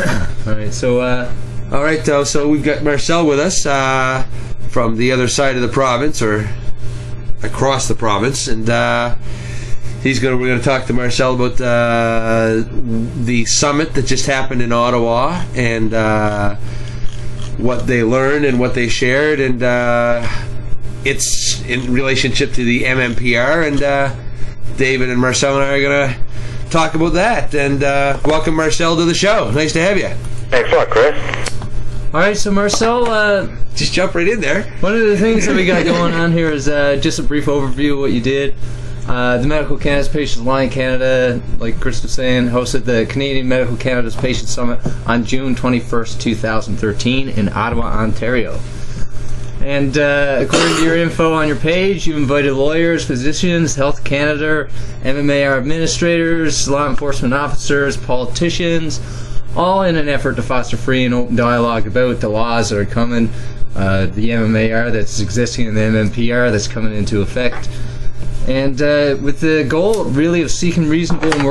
All right, so we've got Marcel with us from the other side of the province, or across the province, and we're going to talk to Marcel about the summit that just happened in Ottawa, and what they learned and what they shared, and it's in relationship to the MMPR, and David and Marcel and I are going to talk about that. And welcome, Marcel, to the show. Nice to have you. Thanks a lot, Chris. All right, so Marcel, just jump right in there. One of the things that we got going on here is just a brief overview of what you did. The Medical Cannabis Patients Line Canada, like Chris was saying, hosted the Canadian Medical Cannabis Patients Summit on June 21st, 2013 in Ottawa, Ontario. And according to your info on your page, you invited lawyers, physicians, Health Canada, MMAR administrators, law enforcement officers, politicians, all in an effort to foster free and open dialogue about the laws that are coming, the MMAR that's existing and the MMPR that's coming into effect. And with the goal really of seeking reasonable and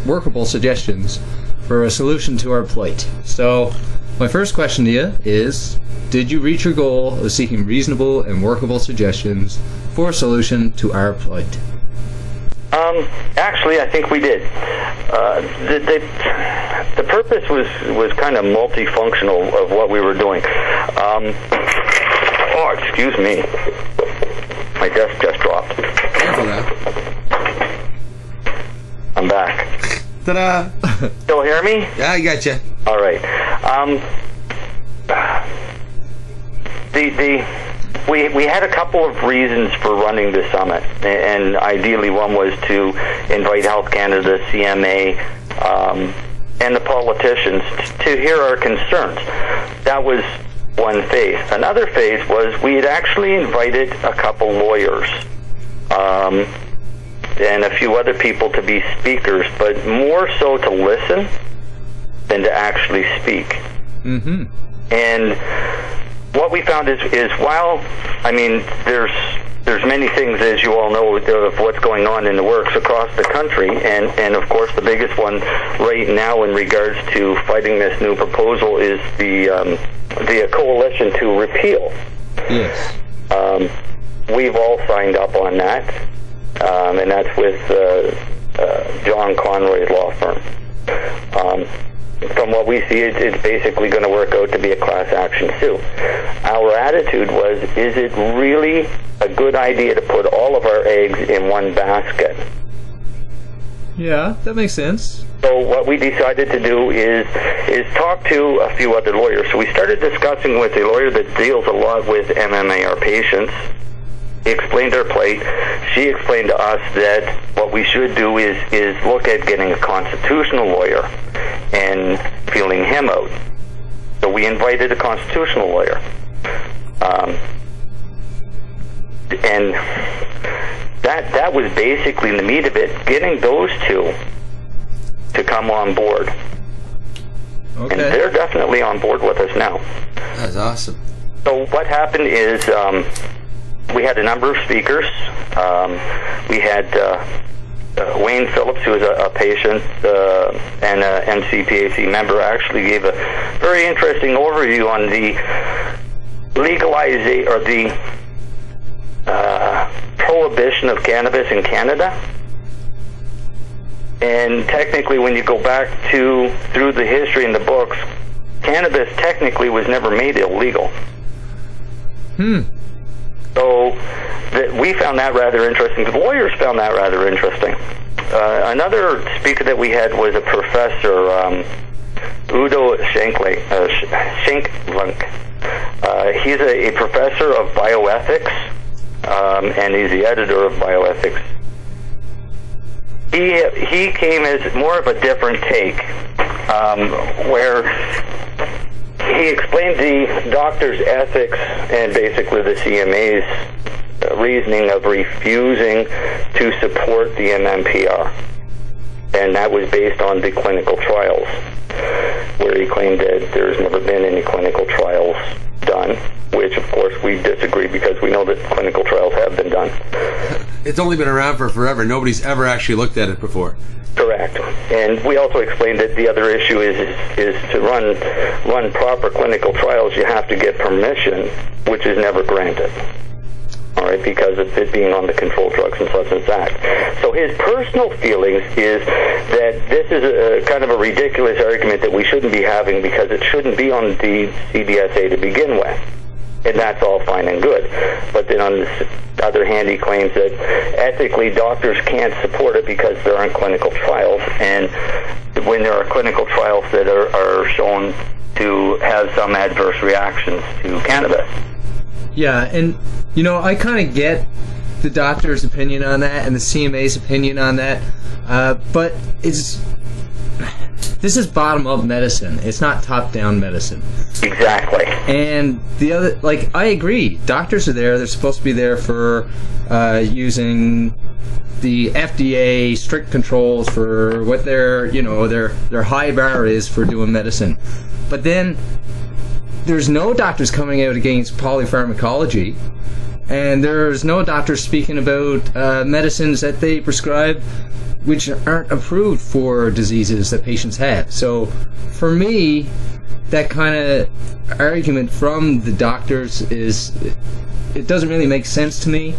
workable suggestions for a solution to our plight. So my first question to you is, did you reach your goal of seeking reasonable and workable suggestions for a solution to our plight? Actually, I think we did. The purpose was kind of multifunctional of what we were doing. Excuse me. My desk just dropped. Careful now. I'm back. Ta-da! Still hear me? Yeah, I got you. All right. We had a couple of reasons for running the summit, and ideally one was to invite Health Canada, CMA, and the politicians to hear our concerns. That was one phase. Another phase was we had actually invited a couple lawyers and a few other people to be speakers, but more so to listen than to actually speak. Mm-hmm. And what we found is while, I mean, there's many things, as you all know, of what's going on in the works across the country, and of course the biggest one right now in regards to fighting this new proposal is the coalition to repeal. Yes. We've all signed up on that, and that's with John Conroy's law firm. From what we see, it's basically going to work out to be a class action suit. Our attitude was, is it really a good idea to put all of our eggs in one basket? Yeah, that makes sense. So what we decided to do is talk to a few other lawyers. So we started discussing with a lawyer that deals a lot with MMAR patients. He explained our plight. She explained to us that what we should do is look at getting a constitutional lawyer and feeling him out. So we invited a constitutional lawyer. And that was basically the meat of it, getting those two to come on board. Okay. And they're definitely on board with us now. That's awesome. So what happened is we had a number of speakers. We had Wayne Phillips, who is a patient and a MCPAC member, actually gave a very interesting overview on the legalization or the prohibition of cannabis in Canada. And technically, when you go back through the history in the books, cannabis technically was never made illegal. So we found that rather interesting. The lawyers found that rather interesting. Another speaker that we had was a professor, Udo Schenklink. He's a professor of bioethics, and he's the editor of Bioethics. He came as more of a different take, where he explained the doctor's ethics and basically the CMA's reasoning of refusing to support the MMPR. And that was based on the clinical trials, where he claimed that there's never been any clinical trials done, which of course we disagree because we know that clinical trials have been done. It's only been around for forever. Nobody's ever actually looked at it before. Correct. And we also explained that the other issue is to run proper clinical trials, you have to get permission, which is never granted. All right, because of it being on the Controlled Drugs and Substances Act. So his personal feelings is that this is a kind of a ridiculous argument that we shouldn't be having because it shouldn't be on the CDSA to begin with. And that's all fine and good. But then on the other hand, he claims that ethically doctors can't support it because there aren't clinical trials. And when there are clinical trials that are shown to have some adverse reactions to cannabis. Yeah, and I kind of get the doctor's opinion on that and the CMA's opinion on that, but this is bottom-up medicine. It's not top-down medicine. Exactly. And the other, I agree. Doctors are there. They're supposed to be there for using the FDA strict controls for what their high bar is for doing medicine. But then there's no doctors coming out against polypharmacology, and there's no doctors speaking about medicines that they prescribe which aren't approved for diseases that patients have. So for me, that kind of argument from the doctors it doesn't really make sense to me.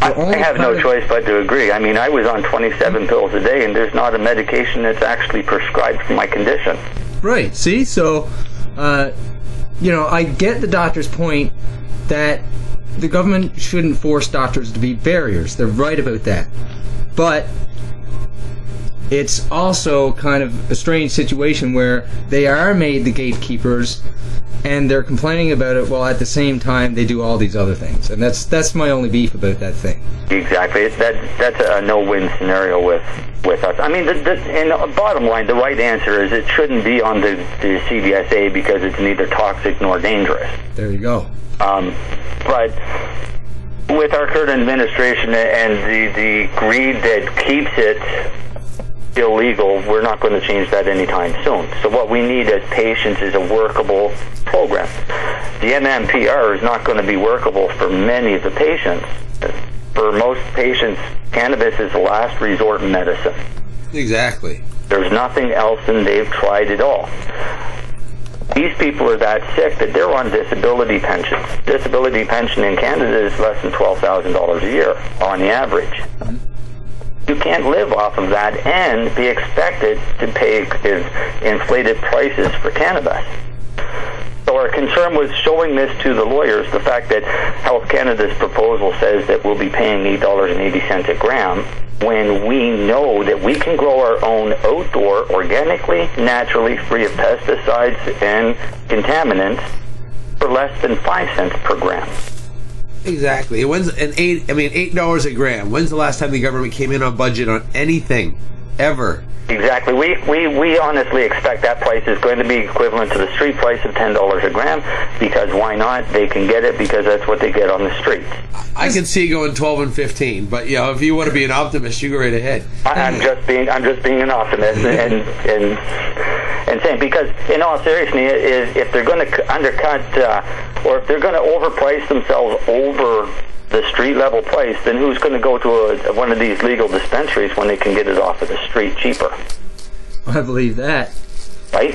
I have no choice but to agree. I mean, I was on 27 pills a day, and there's not a medication that's actually prescribed for my condition. Right, see? So, I get the doctor's point that the government shouldn't force doctors to be barriers. They're right about that. But it's also kind of a strange situation where they are made the gatekeepers and they're complaining about it while at the same time they do all these other things. And that's my only beef about that thing. Exactly. That's a no-win scenario with us. I mean, and bottom line, the right answer is it shouldn't be on the CDSA because it's neither toxic nor dangerous. There you go. But with our current administration and the greed that keeps it illegal, we're not going to change that anytime soon. So what we need as patients is a workable program. The MMPR is not going to be workable for many of the patients. For most patients, cannabis is the last resort medicine. Exactly. There's nothing else, and they've tried it all. These people are that sick that they're on disability pensions. Disability pension in Canada is less than $12,000 a year on the average. You can't live off of that and be expected to pay inflated prices for cannabis. So our concern was showing this to the lawyers, the fact that Health Canada's proposal says that we'll be paying $8.80 a gram, when we know that we can grow our own outdoor, organically, naturally, free of pesticides and contaminants for less than 5 cents per gram. Exactly. $8 a gram. When's the last time the government came in on budget on anything ever? Exactly. We honestly expect that price is going to be equivalent to the street price of $10 a gram, because why not? They can get it because that's what they get on the streets. I can see going 12 and 15, but if you want to be an optimist, you go right ahead. I'm just being an optimist and saying, because in all seriousness, if they're going to undercut or if they're going to overprice themselves over the street level price, then who's going to go to one of these legal dispensaries when they can get it off of the street cheaper? I believe that. Right?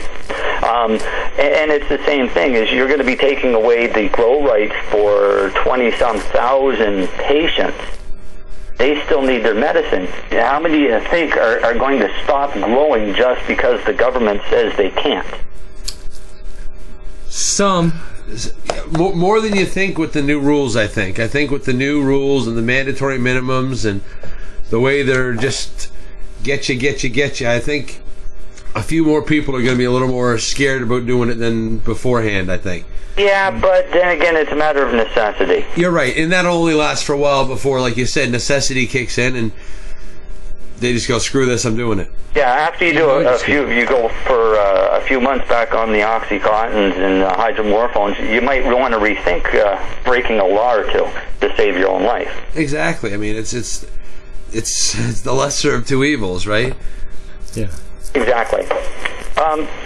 And it's the same thing, is you're going to be taking away the grow rights for 20-some thousand patients. They still need their medicine. How many do you think are going to stop growing just because the government says they can't? Some. More than you think with the new rules, I think. I think with the new rules and the mandatory minimums and the way they're just get you, I think a few more people are going to be a little more scared about doing it than beforehand, I think. Yeah, but then again, it's a matter of necessity. You're right, and that'll only last for a while before, like you said, necessity kicks in and they just go, screw this, I'm doing it. Yeah, after you do you go for a few months back on the Oxycontins and hydromorphones, you might want to rethink breaking a law or two to save your own life. Exactly. I mean, it's the lesser of two evils, right? Yeah. Exactly.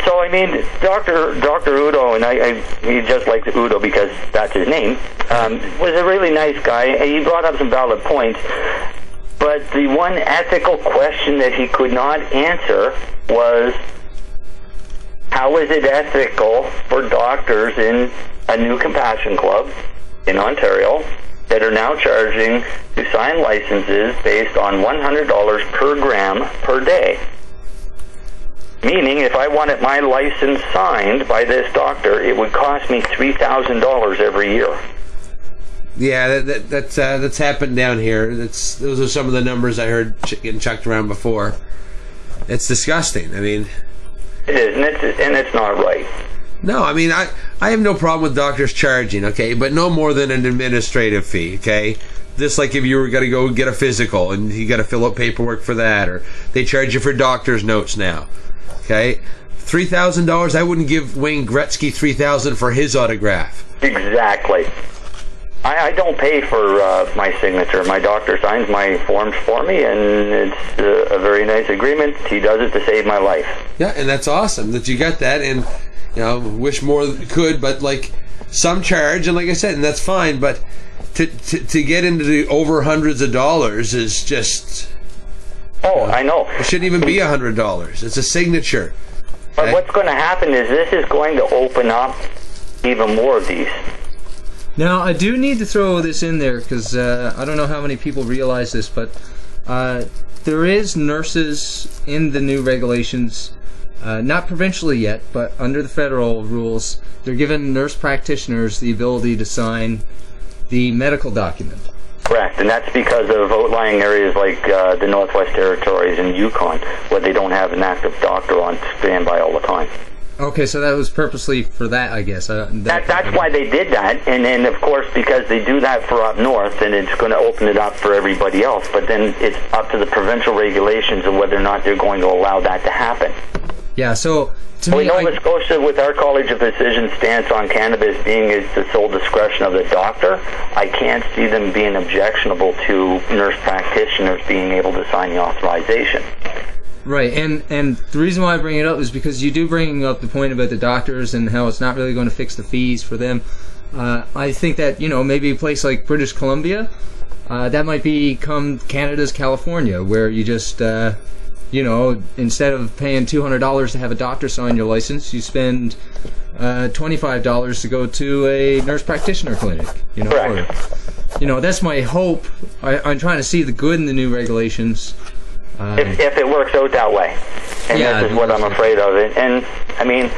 So I mean, Dr. Udo, and he just likes Udo because that's his name, was a really nice guy. He brought up some valid points, but the one ethical question that he could not answer was, how is it ethical for doctors in a new compassion club in Ontario that are now charging to sign licenses based on $100 per gram per day? Meaning, if I wanted my license signed by this doctor, it would cost me $3,000 every year. Yeah, that's happened down here. Those are some of the numbers I heard getting chucked around before. It's disgusting. I mean, it is, and it's not right. No, I mean, I have no problem with doctors charging, okay, but no more than an administrative fee, okay? Just like if you were going to go get a physical and you got to fill out paperwork for that, or they charge you for doctor's notes now. Okay, $3,000. I wouldn't give Wayne Gretzky $3,000 for his autograph. Exactly. I don't pay for my signature. My doctor signs my forms for me, and it's a very nice agreement. He does it to save my life. Yeah, and that's awesome that you got that. And wish more could, but like some charge, and like I said, and that's fine. But to get into the over hundreds of dollars is just. Oh, I know. It shouldn't even be $100. It's a signature. But what's going to happen is this is going to open up even more of these. Now, I do need to throw this in there because I don't know how many people realize this, but there is nurses in the new regulations, not provincially yet, but under the federal rules, they're giving nurse practitioners the ability to sign the medical document. Correct, and that's because of outlying areas like the Northwest Territories and Yukon, where they don't have an active doctor on standby all the time. Okay, so that was purposely for that, I guess. That's why they did that, and then, of course, because they do that for up north, and it's going to open it up for everybody else, but then it's up to the provincial regulations of whether or not they're going to allow that to happen. Yeah, so to me, Nova Scotia, with our College of Physicians stance on cannabis being is the sole discretion of the doctor, I can't see them being objectionable to nurse practitioners being able to sign the authorization. Right, and the reason why I bring it up is because you do bring up the point about the doctors and how it's not really going to fix the fees for them. I think that, maybe a place like British Columbia, that might become Canada's California, where you just... instead of paying $200 to have a doctor sign your license, you spend $25 to go to a nurse practitioner clinic. Correct. Or, that's my hope. I'm trying to see the good in the new regulations. If it works out that way, and this is what I'm afraid of. And I mean,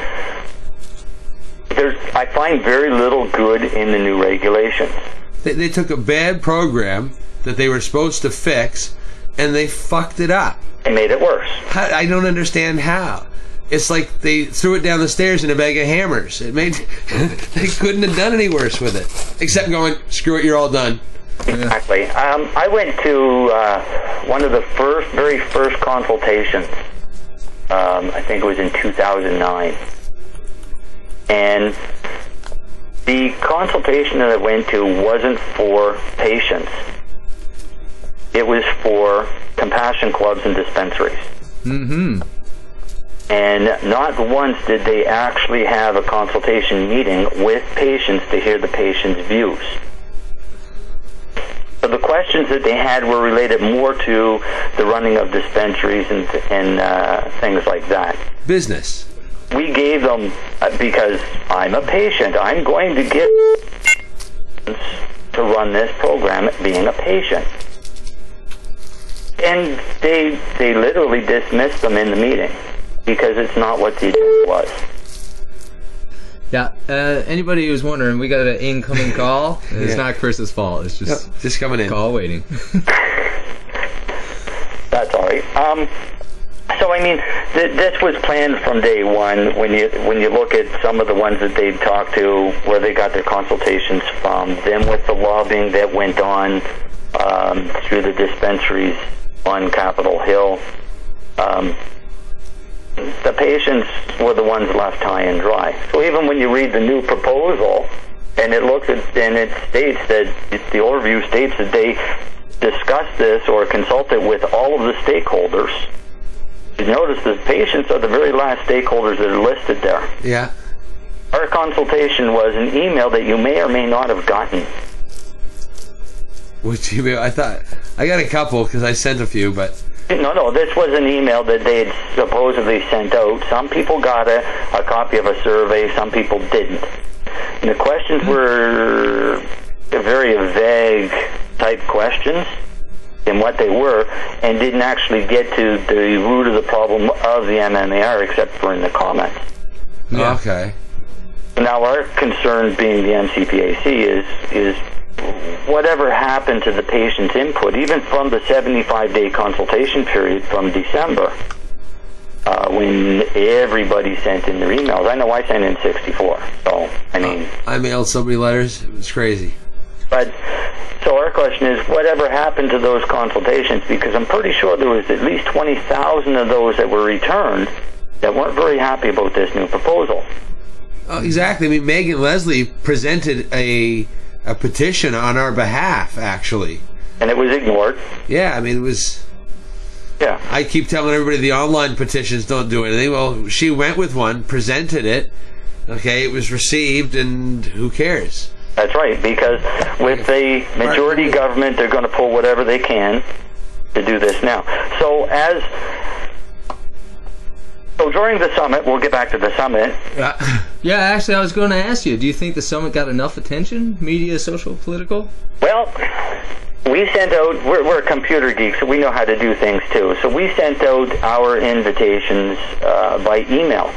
I find very little good in the new regulations. They took a bad program that they were supposed to fix, and they fucked it up. It made it worse. I don't understand how. It's like they threw it down the stairs in a bag of hammers. They couldn't have done any worse with it, except going, screw it, you're all done. Exactly. I went to one of the very first consultations. I think it was in 2009, and the consultation that I went to wasn't for patients. It was for compassion clubs and dispensaries. Mm-hmm. And not once did they actually have a consultation meeting with patients to hear the patient's views. So the questions that they had were related more to the running of dispensaries and things like that. Business. We gave them, because I'm a patient, I'm going to get to run this program being a patient. And they literally dismissed them in the meeting because it's not what the agenda was. Yeah, anybody who's wondering, we got an incoming call. It's not Chris's fault. It's just coming in. Call waiting. That's all right. So I mean, this was planned from day one. When you look at some of the ones that they've talked to, where they got their consultations from, then with the lobbying that went on through the dispensaries on Capitol Hill, the patients were the ones left high and dry. So even when you read the new proposal, and it looks at, and it states that the overview states that they discussed this or consulted with all of the stakeholders You notice the patients are the very last stakeholders that are listed there. Yeah. Our consultation was an email that you may or may not have gotten. Which email? I thought I got a couple because I sent a few, but No, this was an email that they had supposedly sent out. Some people got a copy of a survey, some people didn't. And the questions were very vague type questions in what they were, and didn't actually get to the root of the problem of the MMAR, except for in the comments. yeah. Okay. Now, our concern being the MCPAC is whatever happened to the patient's input, even from the 75-day consultation period from December, when everybody sent in their emails. I know I sent in 64, so, I mean... I mailed so many letters, it was crazy. But, so our question is, whatever happened to those consultations? Because I'm pretty sure there was at least 20,000 of those that were returned that weren't very happy about this new proposal. Oh, exactly. I mean, Megan Leslie presented a petition on our behalf, actually. And it was ignored. Yeah, I mean, it was... Yeah. I keep telling everybody the online petitions don't do anything. Well, she went with one, presented it, okay, it was received, and who cares? That's right, because with the majority government, they're going to pull whatever they can to do this now. So during the summit, we'll get back to the summit. Yeah, actually, I was going to ask you, do you think the summit got enough attention? Media, social, political? Well, we sent out, we're computer geeks, so we know how to do things too. So we sent out our invitations by email.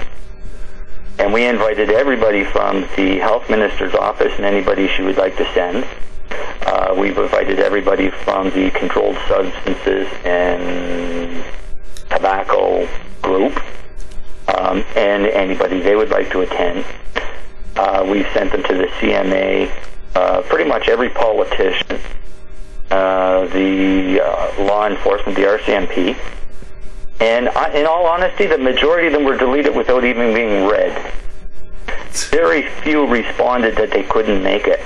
And we invited everybody from the health minister's office and anybody she would like to send. We've invited everybody from the controlled substances and tobacco group, and anybody they would like to attend. We've sent them to the CMA, pretty much every politician, the law enforcement, the RCMP. And in all honesty, the majority of them were deleted without even being read. Very few responded that they couldn't make it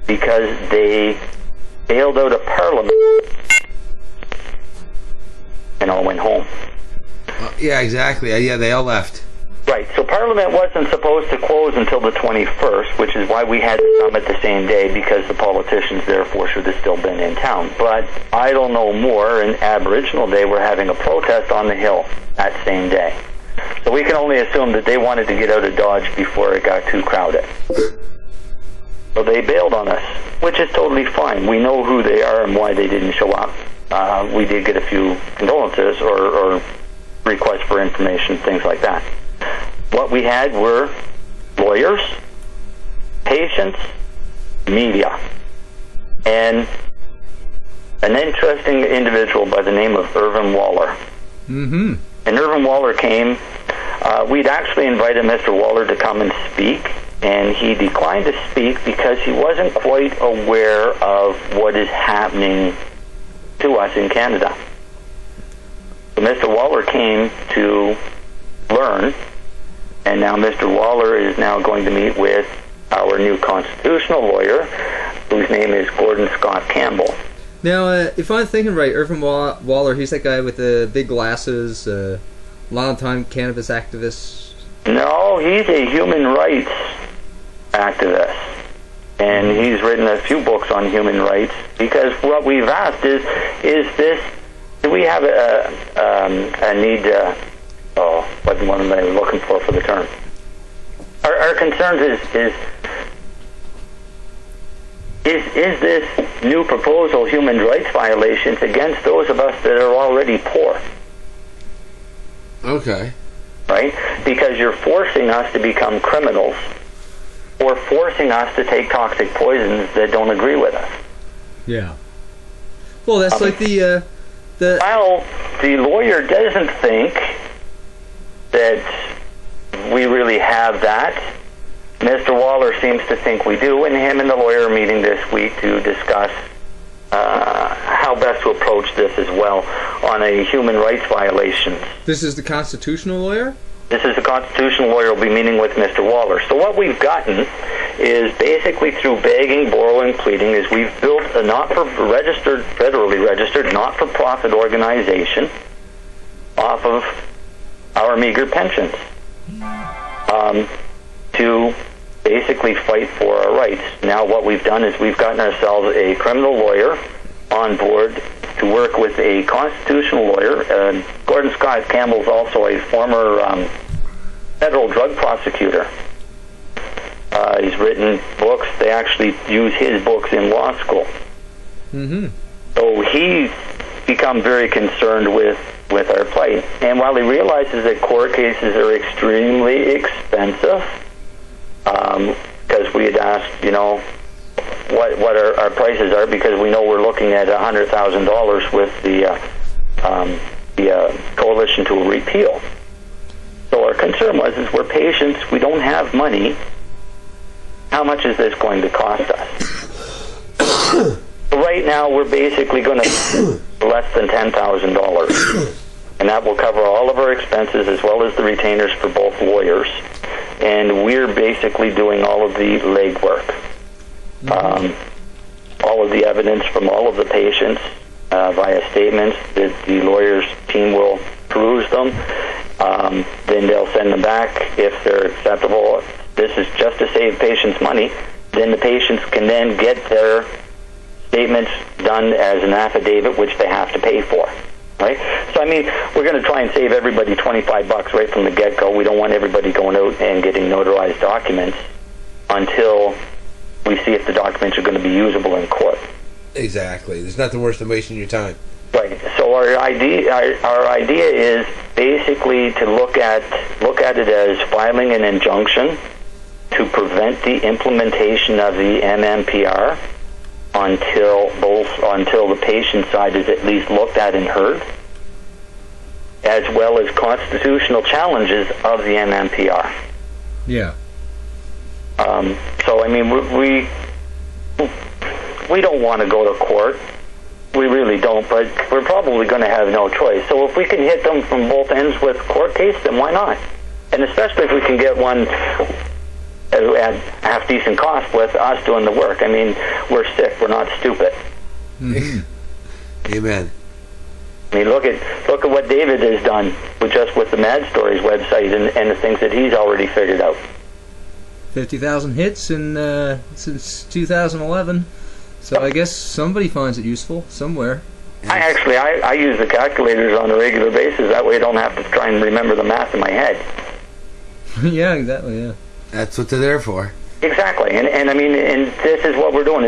because they bailed out of Parliament and all went home. Yeah, exactly. Yeah, they all left. Right, so Parliament wasn't supposed to close until the 21st, which is why we had the summit the same day, because the politicians therefore should have still been in town. But I don't know more, and Aboriginal Day were having a protest on the Hill that same day. So we can only assume that they wanted to get out of Dodge before it got too crowded. So they bailed on us, which is totally fine. We know who they are and why they didn't show up. We did get a few condolences or requests for information, things like that. What we had were lawyers, patients, media, and an interesting individual by the name of Irvin Waller. Mm-hmm. And Irvin Waller came. We'd actually invited Mr. Waller to come and speak, and he declined to speak because he wasn't quite aware of what is happening to us in Canada. So Mr. Waller came to learn, and now Mr. Waller is now going to meet with our new constitutional lawyer, whose name is Gordon Scott Campbell. Now, if I'm thinking right, Irvin Waller, he's that guy with the big glasses, long-time cannabis activist. No, he's a human rights activist, and he's written a few books on human rights, because what we've asked is this, do we have a need to... what am I looking for the term? Our concerns is this new proposal human rights violations against those of us that are already poor? Okay. Right? Because you're forcing us to become criminals, or forcing us to take toxic poisons that don't agree with us. Yeah. Well, that's like the... Well, the lawyer doesn't think that we really have that. Mr. Waller seems to think we do, and him and the lawyer are meeting this week to discuss how best to approach this as well on a human rights violation. This is the constitutional lawyer? This is the constitutional lawyer will be meeting with Mr. Waller. So what we've gotten is basically through begging, borrowing, pleading, is we've built a federally registered, not-for-profit organization off of our meager pensions, to basically fight for our rights. Now what we've done is we've gotten ourselves a criminal lawyer on board to work with a constitutional lawyer. Gordon Scott Campbell's also a former federal drug prosecutor. He's written books. They actually use his books in law school. Mm-hmm. So he's become very concerned with our plight. And while he realizes that court cases are extremely expensive, because we had asked, what our prices are, because we know we're looking at $100,000 with the coalition to repeal. So our concern was, we're patients, we don't have money. How much is this going to cost us? Right now, we're basically going to less than $10,000, and that will cover all of our expenses as well as the retainers for both lawyers. And we're basically doing all of the legwork, all of the evidence from all of the patients via statements that the lawyer's team will peruse them. Then they'll send them back if they're acceptable. This is just to save patients money. Then the patients can then get their statements done as an affidavit, which they have to pay for. Right? So, we're going to try and save everybody $25 right from the get-go. We don't want everybody going out and getting notarized documents until we see if the documents are going to be usable in court. Exactly. There's nothing worse than wasting your time. Right. So our idea is basically to look at it as filing an injunction to prevent the implementation of the MMPR until the patient side is at least looked at and heard, as well as constitutional challenges of the MMPR. Yeah. So we don't want to go to court. We really don't, but we're probably going to have no choice. So if we can hit them from both ends with court case, then why not? And especially if we can get one at half-decent cost with us doing the work. We're sick. We're not stupid. Mm-hmm. Amen. Look at what David has done with the Mad Stories website and the things that he's already figured out. 50,000 hits since 2011. So I guess somebody finds it useful somewhere. I use the calculators on a regular basis. That way I don't have to try and remember the math in my head. Yeah, exactly, yeah. That's what they're there for. Exactly. And this is what we're doing.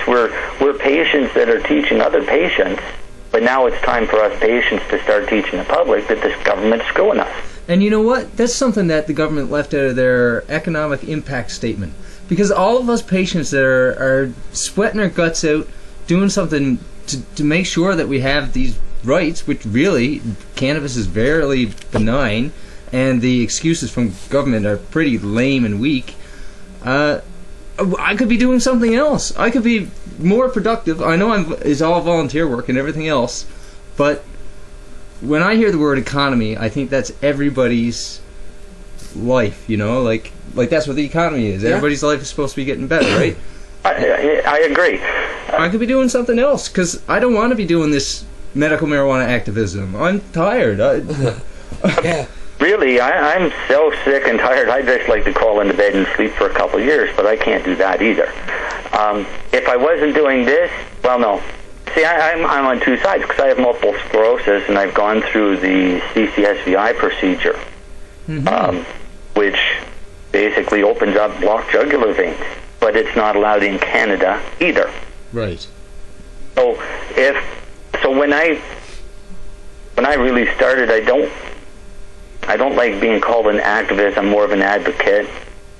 We're patients that are teaching other patients, but now it's time for us patients to start teaching the public that this government's screwing us. And you know what? That's something that the government left out of their economic impact statement. Because all of us patients that are sweating our guts out, doing something to make sure that we have these rights, which really, cannabis is very benign, and the excuses from government are pretty lame and weak, I could be doing something else. I could be more productive. I know it's all volunteer work and everything else, but when I hear the word economy, I think that's everybody's life, like that's what the economy is. Yeah. Everybody's life is supposed to be getting better, right? I agree. I could be doing something else, because I don't want to be doing this medical marijuana activism. I'm tired. Yeah. Really, I'm so sick and tired. I'd just like to crawl into bed and sleep for a couple of years, but I can't do that either. If I wasn't doing this, well, no. See, I'm on two sides, because I have multiple sclerosis, and I've gone through the CCSVI procedure, which basically opens up blocked jugular veins, but it's not allowed in Canada either. Right. So when I really started, I don't like being called an activist. I'm more of an advocate,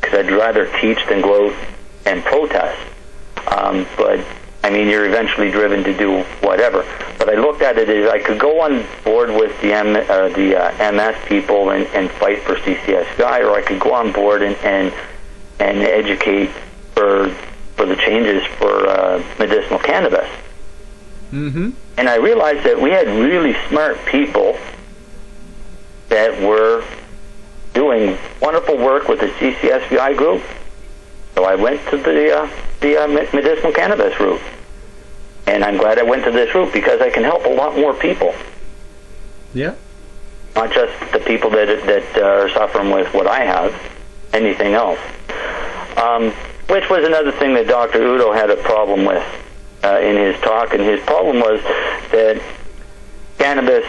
because I'd rather teach than go out and protest. But you're eventually driven to do whatever. But I looked at it as I could go on board with the MS people and fight for CCSVI, or I could go on board and educate for the changes for medicinal cannabis. Mm-hmm. And I realized that we had really smart people that were doing wonderful work with the CCSVI group. So I went to the medicinal cannabis route. And I'm glad I went to this route, because I can help a lot more people. Yeah. not just the people that are suffering with what I have, anything else. Which was another thing that Dr. Udo had a problem with in his talk, and his problem was that cannabis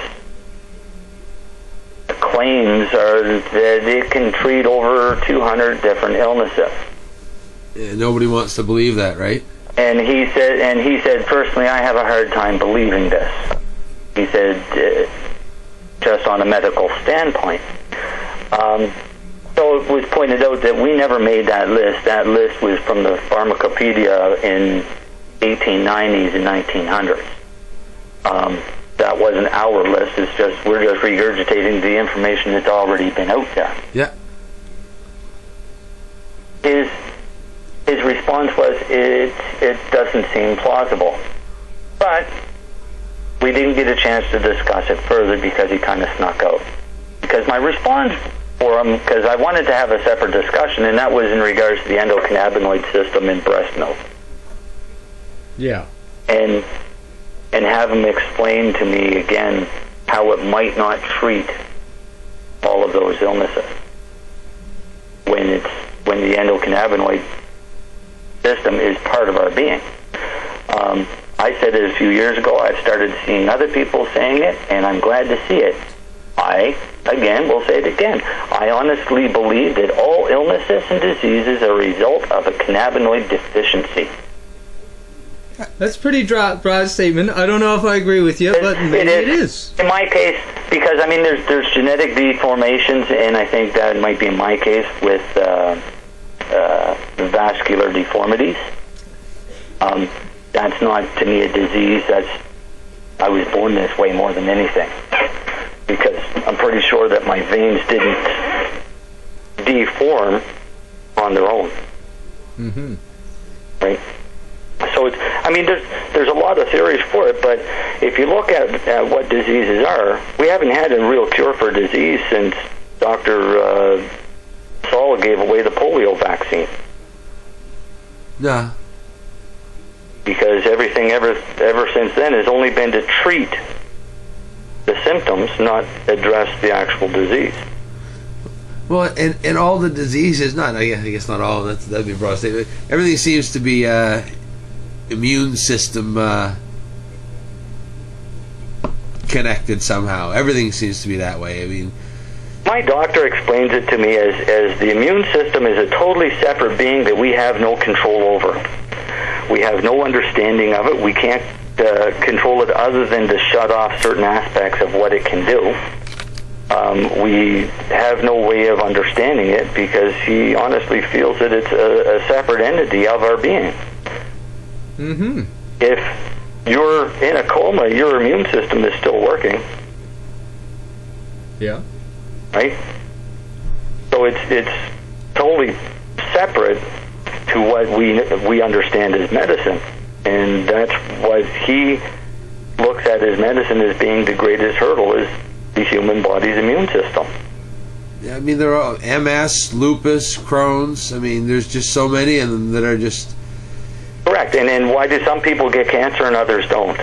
claims are that it can treat over 200 different illnesses. Yeah, nobody wants to believe that, right? And he said, personally, I have a hard time believing this. He said, just on a medical standpoint. So it was pointed out that we never made that list. That list was from the Pharmacopedia in 1890s and 1900s. That wasn't our list. It's just we're just regurgitating the information that's already been out there. Yeah. His response was, it doesn't seem plausible. But we didn't get a chance to discuss it further because he kind of snuck out. Because my response for him, because I wanted to have a separate discussion, and that was in regards to the endocannabinoid system in breast milk. Yeah. And have him explain to me again how it might not treat all of those illnesses when the endocannabinoid system is part of our being. I said it a few years ago. I've started seeing other people saying it, and I'm glad to see it. I, again, will say it again. I honestly believe that all illnesses and diseases are a result of a cannabinoid deficiency. That's a pretty broad statement. I don't know if I agree with you, but maybe it is. In my case, because, I mean, there's genetic deformations, and I think that might be in my case with vascular deformities. That's not, to me, a disease. I was born this way more than anything. Because I'm pretty sure that my veins didn't deform on their own. Mm-hmm. Right? So it's, I mean, there's a lot of theories for it, but if you look at what diseases are, we haven't had a real cure for disease since Dr. Saul gave away the polio vaccine. Nah. Because everything ever since then has only been to treat the symptoms, not address the actual disease. Well, and all the diseases, I guess not all, that'd be a broad statement. Everything seems to be immune system connected somehow. Everything seems to be that way. I mean, my doctor explains it to me as the immune system is a totally separate being that we have no control over. We have no understanding of it. We can't control it other than to shut off certain aspects of what it can do. We have no way of understanding it because he honestly feels that it's a separate entity of our being. Mm-hmm. If you're in a coma, your immune system is still working. Yeah. Right? So it's totally separate to what we understand as medicine. And that's what he looks at as medicine as being the greatest hurdle is the human body's immune system. I mean, there are MS, lupus, Crohn's. I mean, there's just so many of them that are just... Correct. And then why do some people get cancer and others don't?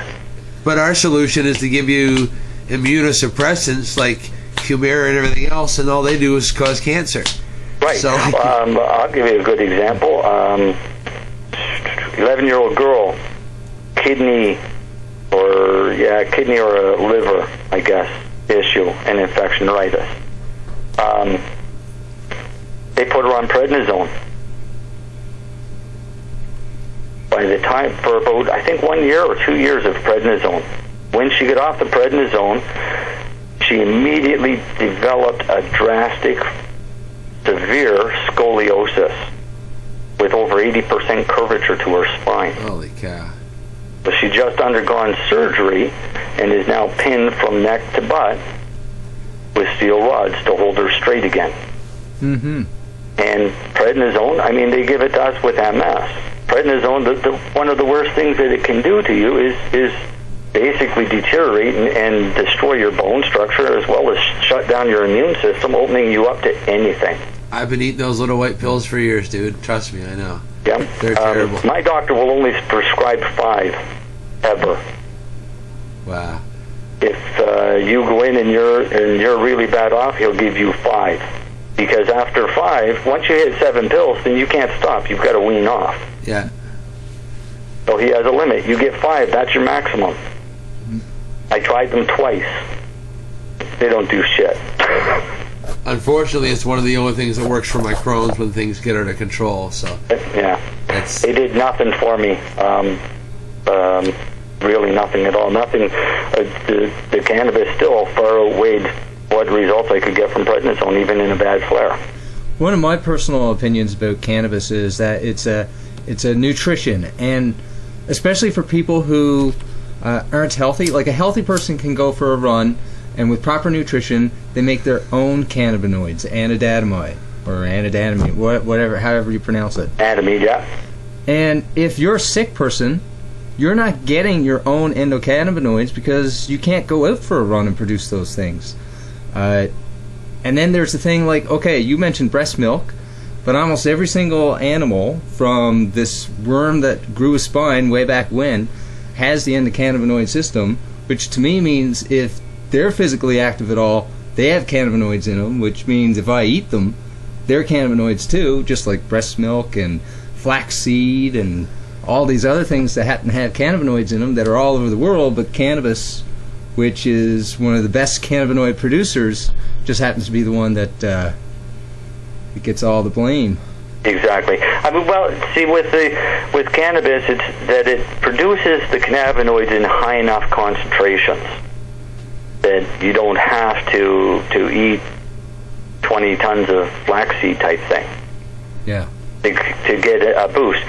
But our solution is to give you immunosuppressants like Humira and everything else, and all they do is cause cancer. Right. So, I'll give you a good example. 11-year-old girl, kidney or a liver, I guess, issue, and infectionitis. They put her on prednisone. By the time, for about, I think 1 year or 2 years of prednisone. When she got off the prednisone, she immediately developed a drastic, severe scoliosis with over 80% curvature to her spine. Holy cow. So she just undergone surgery and is now pinned from neck to butt with steel rods to hold her straight again. Mm-hmm. And prednisone, I mean, they give it to us with MS. Prednisone, one of the worst things that it can do to you is basically deteriorate and destroy your bone structure as well as shut down your immune system, opening you up to anything. I've been eating those little white pills for years, dude. Trust me, I know. Yeah. They're terrible. My doctor will only prescribe 5 ever. Wow. If you go in and you're really bad off, he'll give you 5. Because after 5, once you hit 7 pills, then you can't stop. You've got to wean off. Yeah. So he has a limit. You get 5. That's your maximum. I tried them twice. They don't do shit. Unfortunately, it's one of the only things that works for my Crohn's when things get out of control. So yeah, they did nothing for me. Really nothing at all. Nothing. The cannabis still far outweighed what results I could get from prednisone, even in a bad flare. One of my personal opinions about cannabis is that it's a nutrition, and especially for people who aren't healthy. Like, a healthy person can go for a run, and with proper nutrition, they make their own cannabinoids, anandamide or anandamide, whatever, however you pronounce it. Anandamide, yeah. And if you're a sick person, you're not getting your own endocannabinoids because you can't go out for a run and produce those things. And then there's the thing, like, okay, you mentioned breast milk, but almost every single animal, from this worm that grew a spine way back when, has the endocannabinoid system, which to me means if they're physically active at all, they have cannabinoids in them, which means if I eat them, they're cannabinoids too, just like breast milk and flaxseed and all these other things that happen to have cannabinoids in them that are all over the world, but cannabis, which is one of the best cannabinoid producers, just happens to be the one that it gets all the blame. Exactly. I mean, well, see, with cannabis, it's that it produces the cannabinoids in high enough concentrations that you don't have to eat 20 tons of flaxseed type thing. Yeah. To get a boost.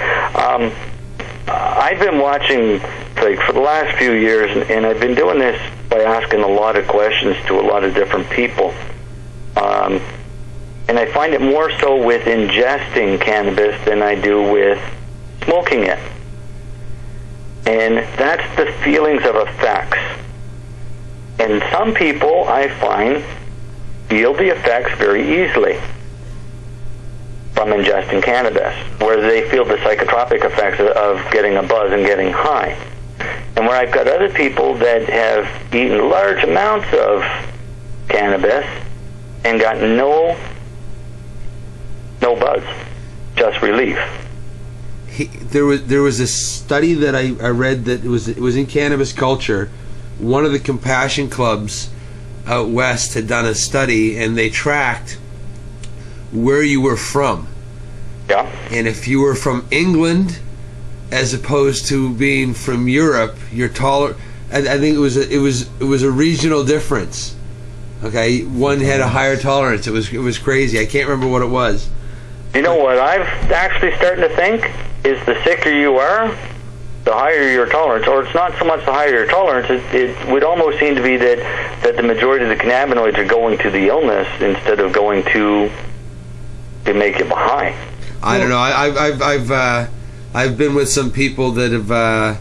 I've been watching, like, for the last few years, and I've been doing this by asking a lot of questions to a lot of different people. And I find it more so with ingesting cannabis than I do with smoking it. And that's the feelings of effects. And some people, I find, feel the effects very easily from ingesting cannabis, where they feel the psychotropic effects of getting a buzz and getting high. And where I've got other people that have eaten large amounts of cannabis and got no buzz, just relief. There was a study that I read that it was in cannabis culture. One of the compassion clubs out west had done a study, and they tracked where you were from. Yeah. And if you were from England as opposed to being from Europe, you're taller. I think it was a regional difference. Okay, one had a higher tolerance. It was crazy. I can't remember what it was. You know what I've actually starting to think is the sicker you are, the higher your tolerance. Or it's not so much the higher your tolerance, it would almost seem to be that the majority of the cannabinoids are going to the illness instead of going to make it high. I don't know. I've been with some people that have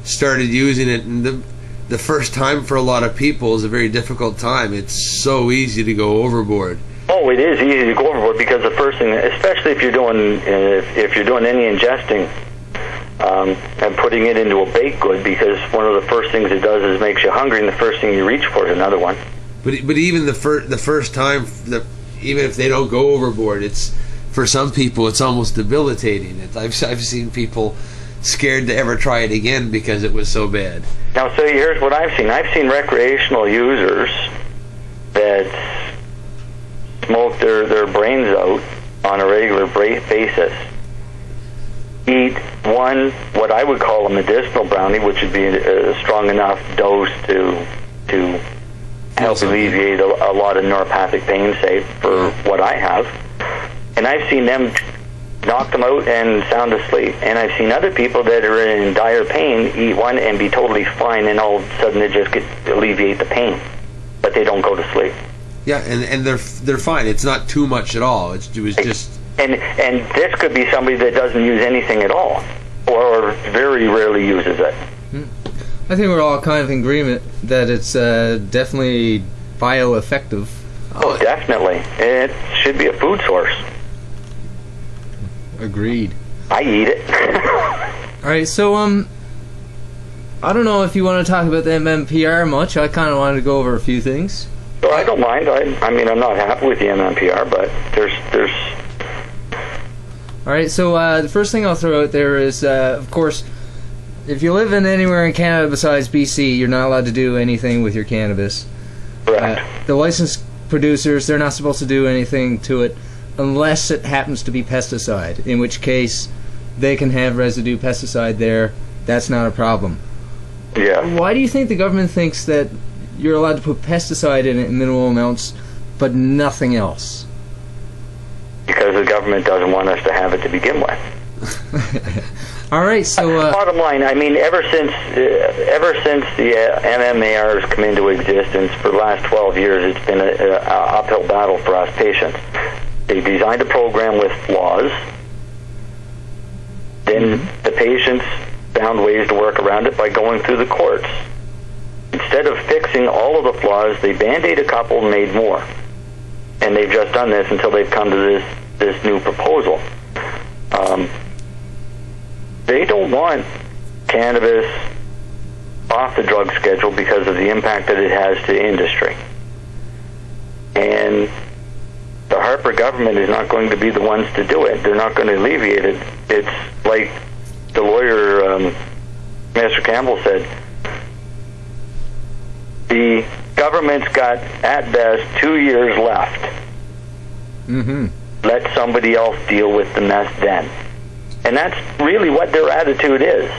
started using it, and the first time for a lot of people is a very difficult time. It's so easy to go overboard. Oh, it is easy to go overboard, because the first thing, especially if you're doing any ingesting and putting it into a baked good, because one of the first things it does is makes you hungry, and the first thing you reach for is another one. But even the first time, even if they don't go overboard, it's, for some people, it's almost debilitating. I've seen people scared to ever try it again because it was so bad. Now, so here's what I've seen. I've seen recreational users that smoke their brains out on a regular basis, eat one, what I would call a medicinal brownie, which would be a strong enough dose to help alleviate a lot of neuropathic pain, say, for what I have. And I've seen them knock them out and sound asleep. And I've seen other people that are in dire pain eat one and be totally fine, and all of a sudden they just alleviate the pain, but they don't go to sleep. Yeah, and they're fine. It's not too much at all. It was just... And this could be somebody that doesn't use anything at all, or very rarely uses it. I think we're all kind of in agreement that it's definitely bioeffective. Oh, definitely. It should be a food source. Agreed. I eat it. All right, so I don't know if you want to talk about the MMPR much. I kind of wanted to go over a few things. So I don't mind. I mean, I'm not happy with the MMPR, but there's. All right. So the first thing I'll throw out there is, of course, if you live in anywhere in Canada besides BC, you're not allowed to do anything with your cannabis. Correct. The licensed producers, they're not supposed to do anything to it unless it happens to be pesticide, in which case they can have residue pesticide there. That's not a problem. Yeah. Why do you think the government thinks that you're allowed to put pesticide in it in minimal amounts, but nothing else? Because the government doesn't want us to have it to begin with. All right, so bottom line, I mean, ever since the MMAR has come into existence for the last 12 years, it's been an uphill battle for us patients. They designed a program with flaws. Then the patients found ways to work around it by going through the courts. Instead of fixing all of the flaws, they band-aid a couple and made more. And they've just done this until they've come to this new proposal. They don't want cannabis off the drug schedule because of the impact that it has to industry. And the Harper government is not going to be the ones to do it. They're not going to alleviate it. It's like the lawyer, Mr. Campbell, said, the government's got, at best, 2 years left. Mm-hmm. Let somebody else deal with the mess then. And that's really what their attitude is.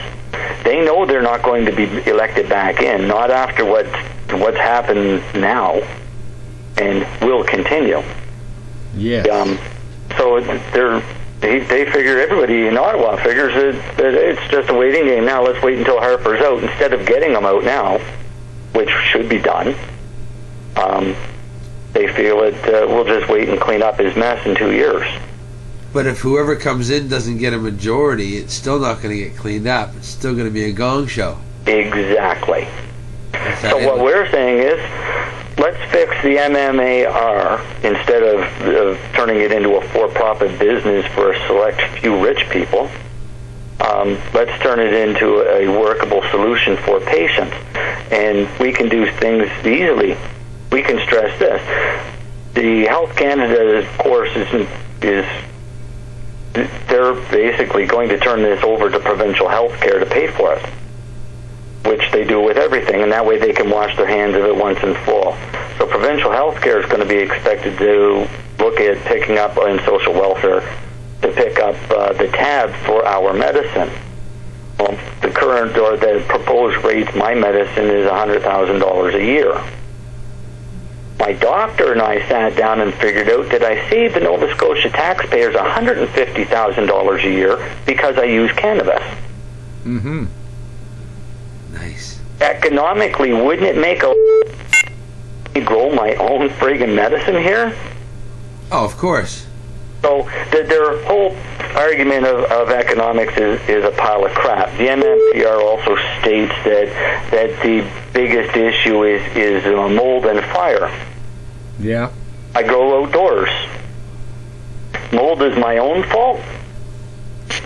They know they're not going to be elected back in, not after what's happened now, and will continue. Yeah. So they figure, everybody in Ottawa figures that it's just a waiting game now. Let's wait until Harper's out instead of getting them out now, which should be done. They feel that we'll just wait and clean up his mess in 2 years. But if whoever comes in doesn't get a majority, it's still not going to get cleaned up. It's still going to be a gong show. Exactly. So what we're saying is, let's fix the MMAR instead of turning it into a for-profit business for a select few rich people. Let's turn it into a workable solution for patients. And we can do things easily. We can stress this. The Health Canada, of course, is they're basically going to turn this over to provincial health care to pay for it, which they do with everything, and that way they can wash their hands of it once and for all. So provincial health care is going to be expected to look at picking up in social welfare to pick up the tab for our medicine. Well, the current or the proposed rate, my medicine is $100,000 a year. My doctor and I sat down and figured out that I save the Nova Scotia taxpayers $150,000 a year because I use cannabis. Mm-hmm. Nice. Economically, wouldn't it make a grow my own friggin' medicine here? Oh, of course. So their whole argument of economics is a pile of crap. The MMPR also states that the biggest issue is mold and fire. Yeah. I grow outdoors. Mold is my own fault.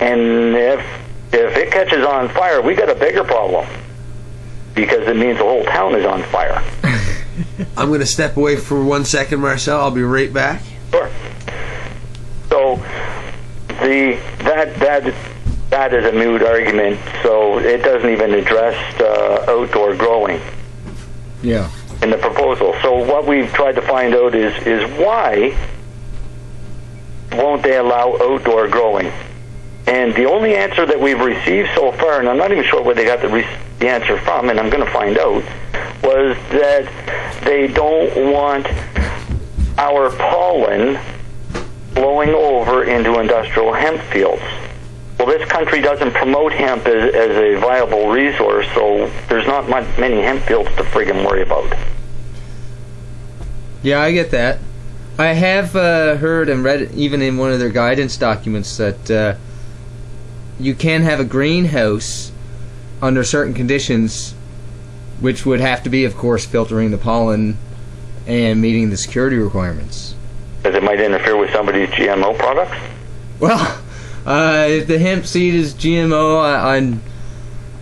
And if it catches on fire, we got a bigger problem. Because it means the whole town is on fire. I'm going to step away for 1 second, Marcel. I'll be right back. Sure. So that is a moot argument. So it doesn't even address outdoor growing. Yeah. In the proposal. So what we've tried to find out is why won't they allow outdoor growing? And the only answer that we've received so far, and I'm not even sure where they got the answer from, and I'm going to find out, was that they don't want our pollen blowing over into industrial hemp fields. Well, this country doesn't promote hemp as a viable resource, so there's not many hemp fields to friggin' worry about. Yeah, I get that. I have heard and read, even in one of their guidance documents, that you can have a greenhouse under certain conditions, which would have to be, of course, filtering the pollen and meeting the security requirements. Because it might interfere with somebody's GMO products? Well, if the hemp seed is GMO,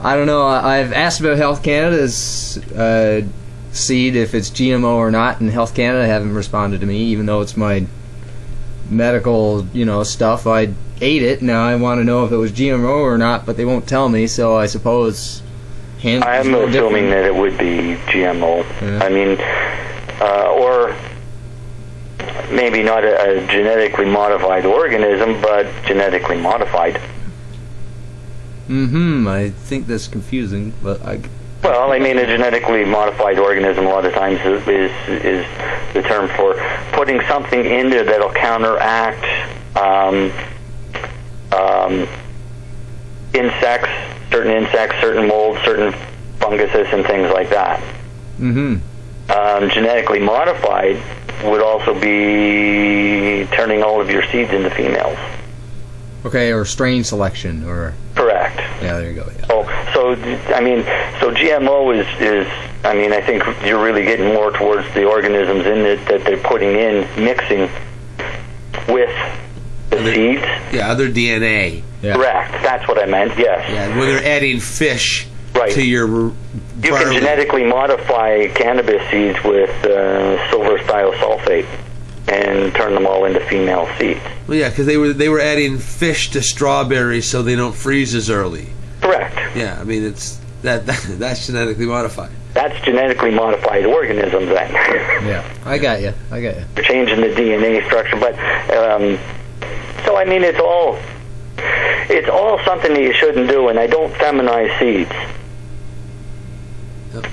I don't know. I've asked about Health Canada's seed, if it's GMO or not, and Health Canada haven't responded to me, even though it's my medical, stuff. I ate it. Now I want to know if it was GMO or not, but they won't tell me, so I suppose I'm assuming that it would be GMO. Yeah. I mean, or maybe not a genetically modified organism, but genetically modified. I think that's confusing, but Well, I mean, a genetically modified organism a lot of times is the term for putting something in there that'll counteract insects, certain molds, certain funguses, and things like that. Genetically modified would also be turning all of your seeds into females. Okay, or strain selection, or... Correct. Yeah, there you go. Yeah. So GMO is I think you're really getting more towards the organisms in it that they're putting in, mixing with the seeds. Yeah, other DNA. Yeah. Correct. That's what I meant. Yes. Yeah, when they're adding fish Right. to your. You can genetically modify cannabis seeds with silver thiosulfate and turn them all into female seeds. Well, yeah, because they were adding fish to strawberries so they don't freeze as early. Correct. Yeah, I mean it's that's genetically modified. That's genetically modified organisms then. Yeah, I got you. You're changing the DNA structure, but so I mean it's all something that you shouldn't do, and I don't feminize seeds.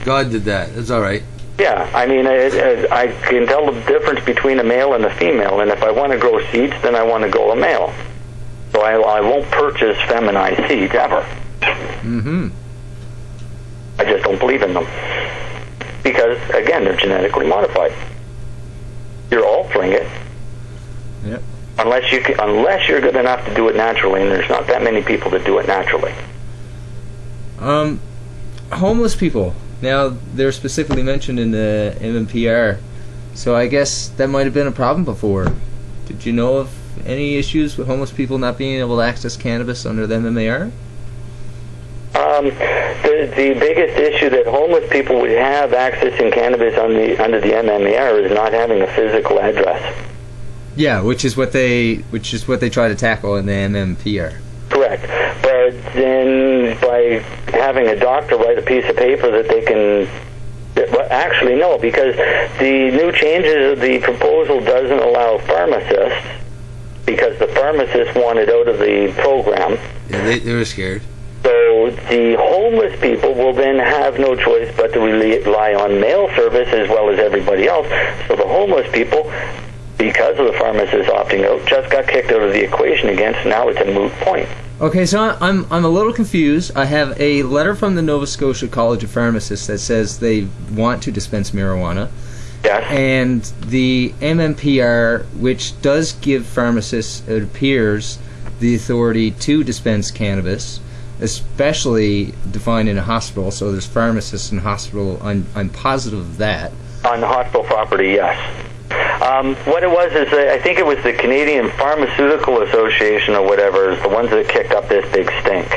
God did that. That's all right. Yeah, I mean, I can tell the difference between a male and a female, and if I want to grow seeds, then I want to grow a male. So I won't purchase feminized seeds ever. I just don't believe in them. Because, again, they're genetically modified. You're altering it. Yep. Unless you're good enough to do it naturally, and there's not that many people that do it naturally. Homeless people. Now, they're specifically mentioned in the MMPR, so I guess that might have been a problem before. Did you know of any issues with homeless people not being able to access cannabis under the MMAR? The biggest issue that homeless people would have accessing cannabis under the MMAR is not having a physical address. Yeah, which is what they try to tackle in the MMPR. Correct. But then by having a doctor write a piece of paper that they can... Well, actually, no, because the new changes of the proposal doesn't allow pharmacists, because the pharmacists wanted out of the program. Yeah, they were scared. So the homeless people will then have no choice but to rely on mail service as well as everybody else. So the homeless people, because of the pharmacists opting out, just got kicked out of the equation again, so now it's a moot point. Okay, so I'm a little confused. I have a letter from the Nova Scotia College of Pharmacists that says they want to dispense marijuana. Yes. And the MMPR, which does give pharmacists, it appears, the authority to dispense cannabis, especially defined in a hospital. So there's pharmacists in hospital. I'm positive of that. On the hospital property, yes. What it was is, I think it was the Canadian Pharmaceutical Association or whatever, is the ones that kicked up this big stink.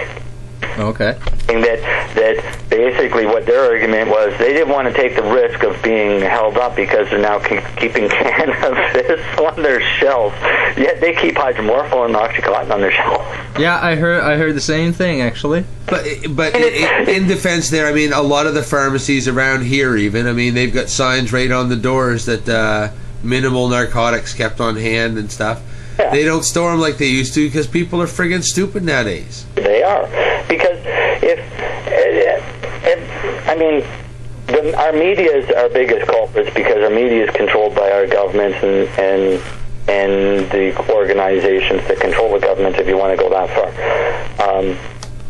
Okay. And that basically what their argument was, they didn't want to take the risk of being held up because they're now keeping cannabis on their shelves. Yet they keep hydromorphone and Oxycontin on their shelves. Yeah, I heard the same thing, actually. But in defense there, I mean, a lot of the pharmacies around here even, I mean, they've got signs right on the doors that minimal narcotics kept on hand and stuff. Yeah. They don't store them like they used to because people are friggin' stupid nowadays. They are. Because our media is our biggest culprits, because our media is controlled by our governments and the organizations that control the governments, if you want to go that far.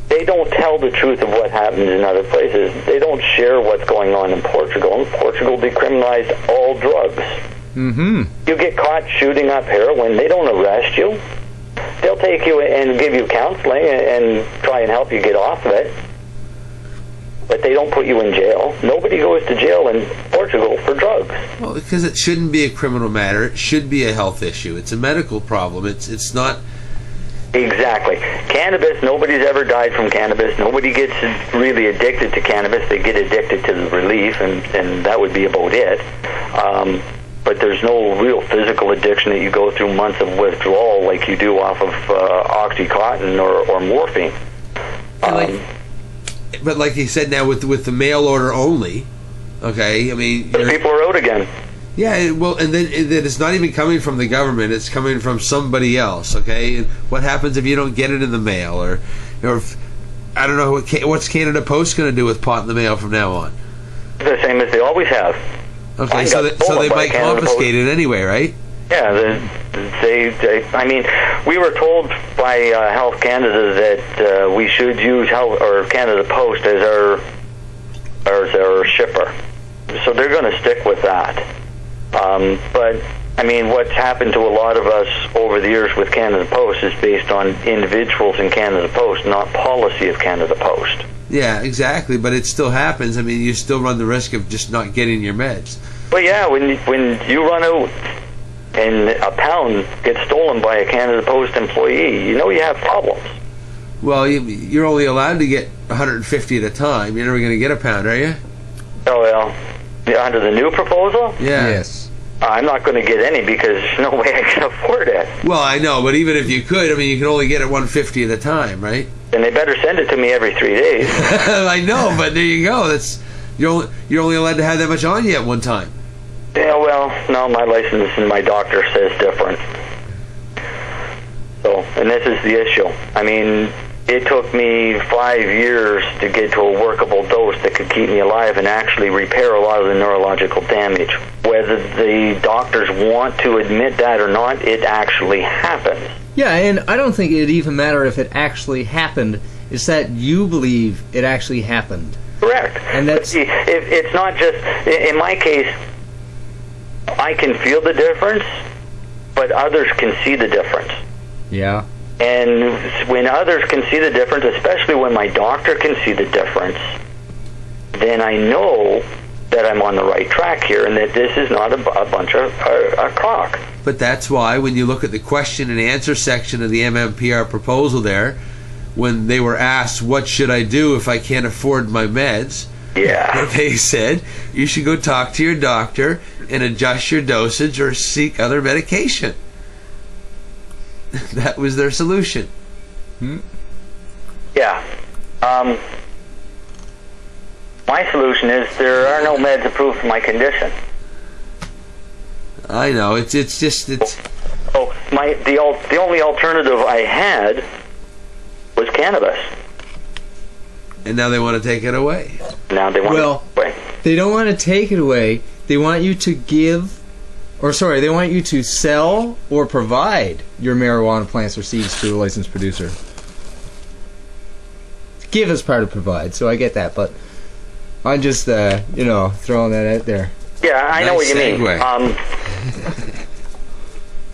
They don't tell the truth of what happens in other places. They don't share what's going on in Portugal. Portugal decriminalized all drugs. You get caught shooting up heroin, they don't arrest you. They'll take you and give you counseling and try and help you get off of it. But they don't put you in jail. Nobody goes to jail in Portugal for drugs. Well, because it shouldn't be a criminal matter. It should be a health issue. It's a medical problem. It's not... Exactly. Cannabis, nobody's ever died from cannabis. Nobody gets really addicted to cannabis. They get addicted to the relief, and that would be about it. But there's no real physical addiction that you go through months of withdrawal like you do off of Oxycontin or morphine. But like you said now, with the mail order only, okay, I mean... People are out again. Yeah, well, and then it's not even coming from the government; it's coming from somebody else. Okay, and what happens if you don't get it in the mail, or if, I don't know what's Canada Post going to do with pot in the mail from now on? The same as they always have. Okay, so they might confiscate it anyway, right? Yeah, they. I mean, we were told by Health Canada that we should use Canada Post as our shipper, so they're going to stick with that. But, I mean, what's happened to a lot of us over the years with Canada Post is based on individuals in Canada Post, not policy of Canada Post. Yeah, exactly, but it still happens. I mean, you still run the risk of just not getting your meds. Well, yeah, when you run out and a pound gets stolen by a Canada Post employee, you know you have problems. Well, you're only allowed to get 150 at a time. You're never going to get a pound, are you? Oh, well, under the new proposal? Yeah. Yes. I'm not going to get any because there's no way I can afford it. Well, I know, but even if you could, I mean, you can only get it 150 at a time, right? Then they better send it to me every 3 days. I know, but there you go. You're only allowed to have that much on you at one time. Yeah, well, no, my license and my doctor says different. So, and this is the issue. I mean, it took me 5 years to get to a workable dose that could keep me alive and actually repair a lot of the neurological damage. Whether the doctors want to admit that or not, it actually happened. Yeah, and I don't think it'd even matter if it actually happened. It's that you believe it actually happened. Correct. And that's... It's not just... In my case, I can feel the difference, but others can see the difference. Yeah. And when others can see the difference, especially when my doctor can see the difference, then I know that I'm on the right track here and that this is not a bunch of crock. But that's why when you look at the question and answer section of the MMPR proposal there, when they were asked, what should I do if I can't afford my meds? Yeah. They said, you should go talk to your doctor and adjust your dosage or seek other medication. That was their solution. Yeah. My solution is there are no meds approved for my condition. I know. It's just. So the only alternative I had was cannabis. And now they want to take it away. Now they want it away. They don't want to take it away. They want you to they want you to sell or provide your marijuana plants or seeds to a licensed producer. Give is part of provide, so I get that, but I'm just, throwing that out there. Yeah, I know what you mean.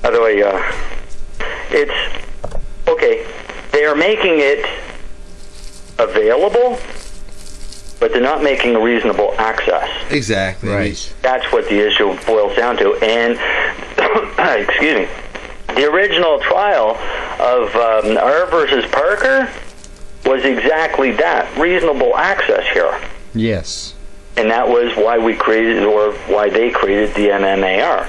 How do I, it's, okay, they are making it available, but they're not making a reasonable access. Exactly. Right. That's what the issue boils down to. And, excuse me, the original trial of R versus Parker was exactly that, reasonable access here. Yes. And that was why they created the MMAR.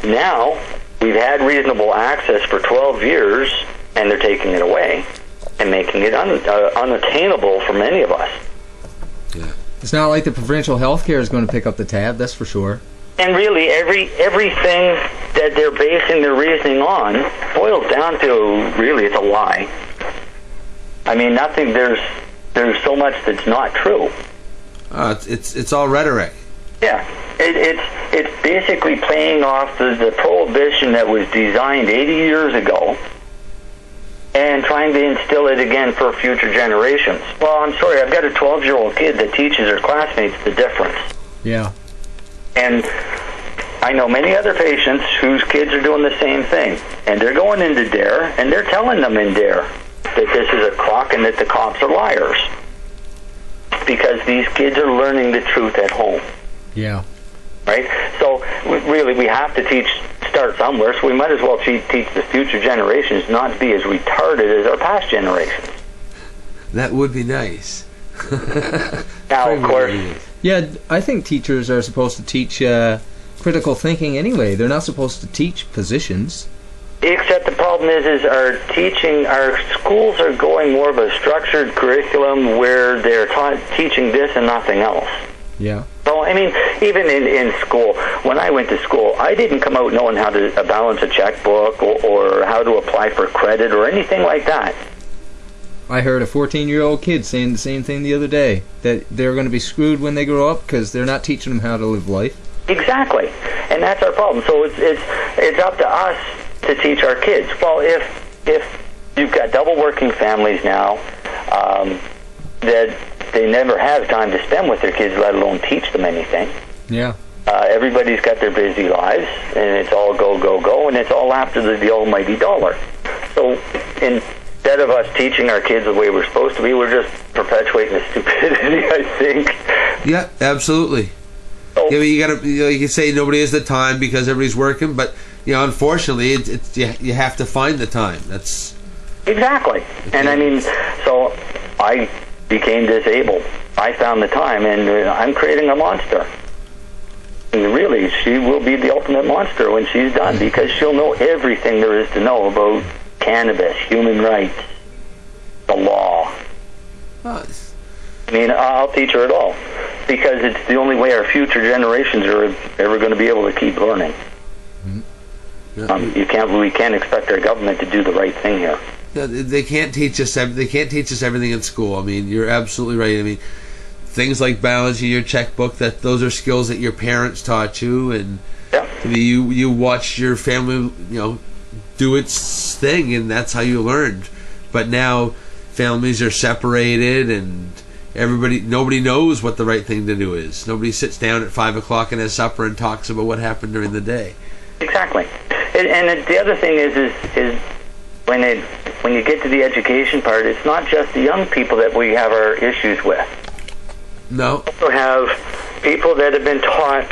Now, we've had reasonable access for 12 years, and they're taking it away and making it unattainable for many of us. Yeah. It's not like the provincial health care is going to pick up the tab, that's for sure. And really, everything that they're basing their reasoning on boils down to, really, it's a lie. I mean, there's so much that's not true. It's all rhetoric. Yeah, it's basically playing off the prohibition that was designed 80 years ago and trying to instill it again for future generations. Well, I'm sorry, I've got a 12-year-old kid that teaches her classmates the difference. Yeah. And I know many other patients whose kids are doing the same thing. And they're going into DARE, and they're telling them in DARE that this is a crock and that the cops are liars. Because these kids are learning the truth at home. Yeah. right? So really, we have to start somewhere, so we might as well teach the future generations not to be as retarded as our past generations. That would be nice. Now, of course... Yeah, I think teachers are supposed to teach critical thinking anyway. They're not supposed to teach positions. Except the problem is our schools are going more of a structured curriculum where they're teaching this and nothing else. Yeah. So, I mean, even in school, when I went to school, I didn't come out knowing how to balance a checkbook or how to apply for credit or anything like that. I heard a 14-year-old kid saying the same thing the other day, that they're going to be screwed when they grow up because they're not teaching them how to live life. Exactly. And that's our problem. So it's up to us to teach our kids. Well, if you've got double working families now, that they never have time to spend with their kids, let alone teach them anything. Yeah. Everybody's got their busy lives, and it's all go, go, go, and it's all after the almighty dollar. So instead of us teaching our kids the way we're supposed to be, we're just perpetuating the stupidity, I think. Yeah, absolutely. So, yeah, but you can say nobody has the time because everybody's working, but unfortunately, you have to find the time. That's exactly. And I mean, so I became disabled. I found the time, and I'm creating a monster. And really, she will be the ultimate monster when she's done, because she'll know everything there is to know about cannabis, human rights, the law. I mean, I'll teach her it all, because it's the only way our future generations are ever going to be able to keep learning. We can't expect our government to do the right thing here. No, they can't teach us. They can't teach us everything in school. I mean, you're absolutely right. I mean, things like balancing your checkbook, those are skills that your parents taught you, and you watched your family, do its thing, and that's how you learned. But now families are separated, and nobody knows what the right thing to do is. Nobody sits down at 5 o'clock and has supper and talks about what happened during the day. Exactly. And the other thing is when you get to the education part, it's not just the young people that we have our issues with. No. We also have people that have been taught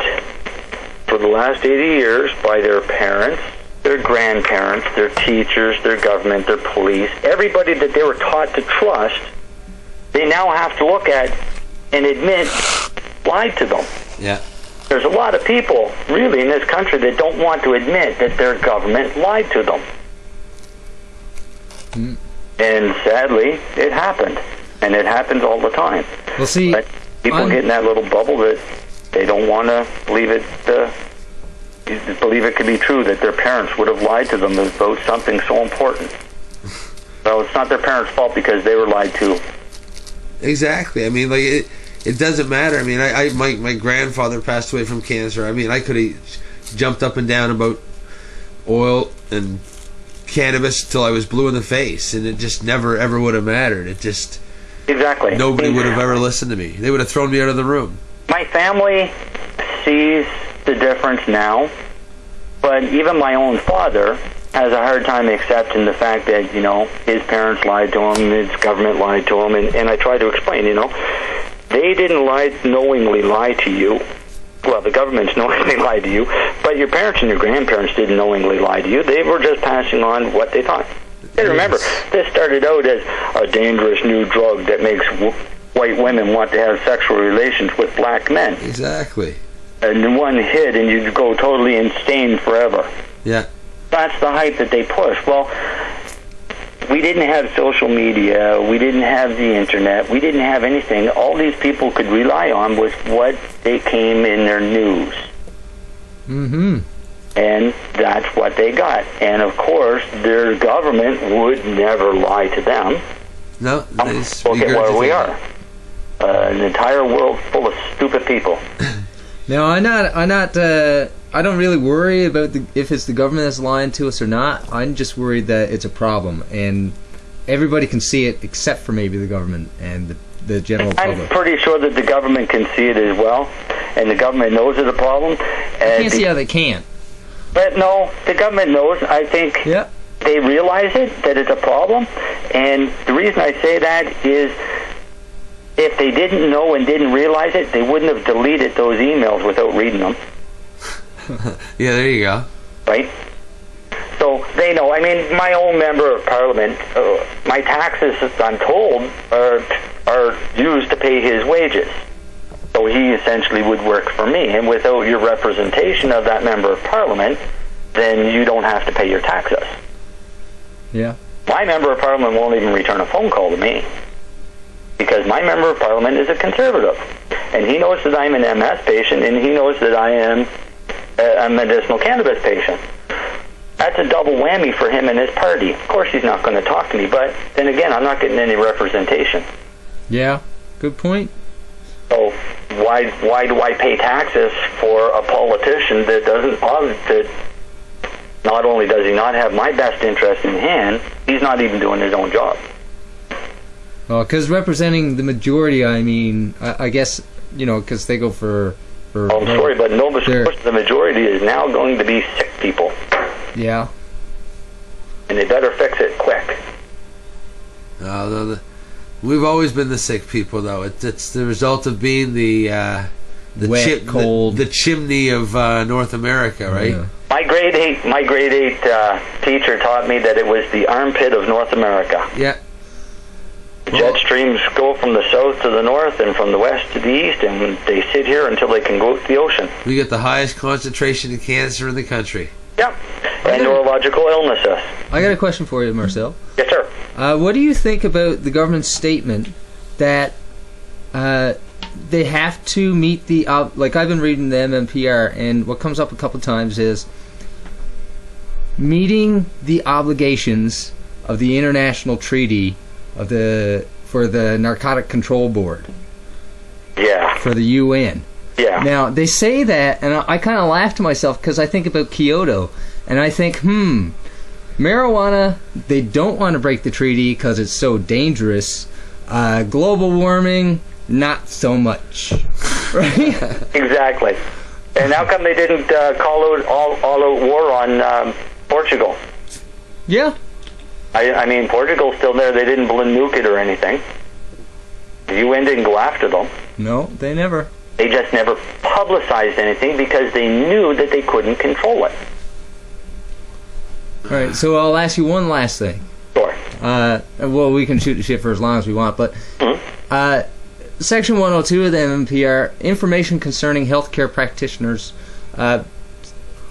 for the last 80 years by their parents, their grandparents, their teachers, their government, their police, everybody that they were taught to trust, they now have to look at and admit lied to them. Yeah. There's a lot of people, really, in this country that don't want to admit that their government lied to them. And sadly, it happened. And it happens all the time. Well, see, but people get in that little bubble that they don't want to believe it could be true that their parents would have lied to them about something so important. So it's not their parents' fault because they were lied to. Exactly. I mean, it doesn't matter. I mean, my grandfather passed away from cancer. I mean, I could have jumped up and down about oil and cannabis till I was blue in the face, and it just never ever would have mattered. It just nobody would have ever listened to me. They would have thrown me out of the room. My family sees the difference now, but even my own father has a hard time accepting the fact that his parents lied to him, his government lied to him, and I try to explain, they didn't knowingly lie to you. Well, the government's knowingly lied to you, but your parents and your grandparents didn't knowingly lie to you. They were just passing on what they thought. And remember, this started out as a dangerous new drug that makes white women want to have sexual relations with black men. Exactly. And one hit, and you go totally insane forever. Yeah. That's the hype that they push. Well, we didn't have social media, we didn't have the internet, we didn't have anything. All these people could rely on was what they came in their news. Mm-hmm. And that's what they got. And of course, their government would never lie to them. No, look at where we are. An entire world full of stupid people. No, I don't really worry about if it's the government that's lying to us or not. I'm just worried that it's a problem, and everybody can see it except for maybe the government and the general public. I'm pretty sure that the government can see it as well, and the government knows it's a problem. I can't see how they can't. But no, the government knows. I think they realize that it's a problem, and the reason I say that is if they didn't know and didn't realize it, they wouldn't have deleted those emails without reading them. Yeah, there you go. Right? So they know. I mean, my own member of parliament, my taxes, I'm told, are used to pay his wages. So he essentially would work for me. And without your representation of that member of parliament, then you don't have to pay your taxes. Yeah. My member of parliament won't even return a phone call to me, because my member of parliament is a conservative. And he knows that I'm an MS patient, and he knows that I am a medicinal cannabis patient. That's a double whammy for him and his party. Of course he's not going to talk to me, but then again, I'm not getting any representation. Yeah, good point. So why do I pay taxes for a politician that doesn't that not only does he not have my best interest in hand, he's not even doing his own job. Well, because representing the majority, I mean, I guess, because they go for I'm sorry, but Nova Scotia, the majority is now going to be sick people. Yeah. And they better fix it quick. We've always been the sick people, though. It's the result of being the wet, cold, the chimney of North America, right? Yeah. My grade 8 teacher taught me that it was the armpit of North America. Yeah. Jet streams go from the south to the north and from the west to the east, and they sit here until they can go to the ocean. We get the highest concentration of cancer in the country. Yep. And neurological illnesses. I got a question for you, Marcel. Yes, sir. What do you think about the government's statement that they have to meet the... like, I've been reading the MMPR, and what comes up a couple times is meeting the obligations of the international treaty for the Narcotic Control Board. Yeah. For the UN. Yeah. Now, they say that, and I kind of laugh to myself because I think about Kyoto, and I think, marijuana, they don't want to break the treaty because it's so dangerous. Global warming, not so much. Right? Exactly. And how come they didn't call out all-out war on Portugal? Yeah. I mean, Portugal's still there. They didn't nuke it or anything. The UN didn't go after them. No, they never. They just never publicized anything because they knew that they couldn't control it. All right, so I'll ask you one last thing. Sure. Well, we can shoot the shit for as long as we want, but Section 102 of the MMPR, information concerning healthcare practitioners. I'm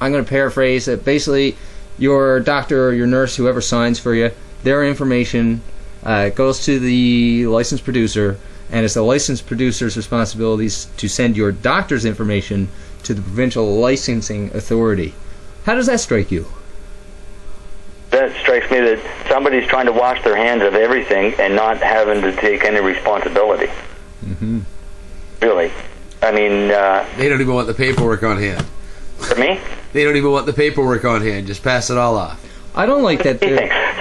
going to paraphrase it. Basically, your doctor or your nurse, whoever signs for you, their information goes to the licensed producer, and it's the licensed producer's responsibilities to send your doctor's information to the provincial licensing authority. How does that strike you? That strikes me that somebody's trying to wash their hands of everything and not having to take any responsibility. Mm-hmm. Really. I mean... they don't even want the paperwork on hand. For me? They don't even want the paperwork on hand. Just pass it all off. I don't like that.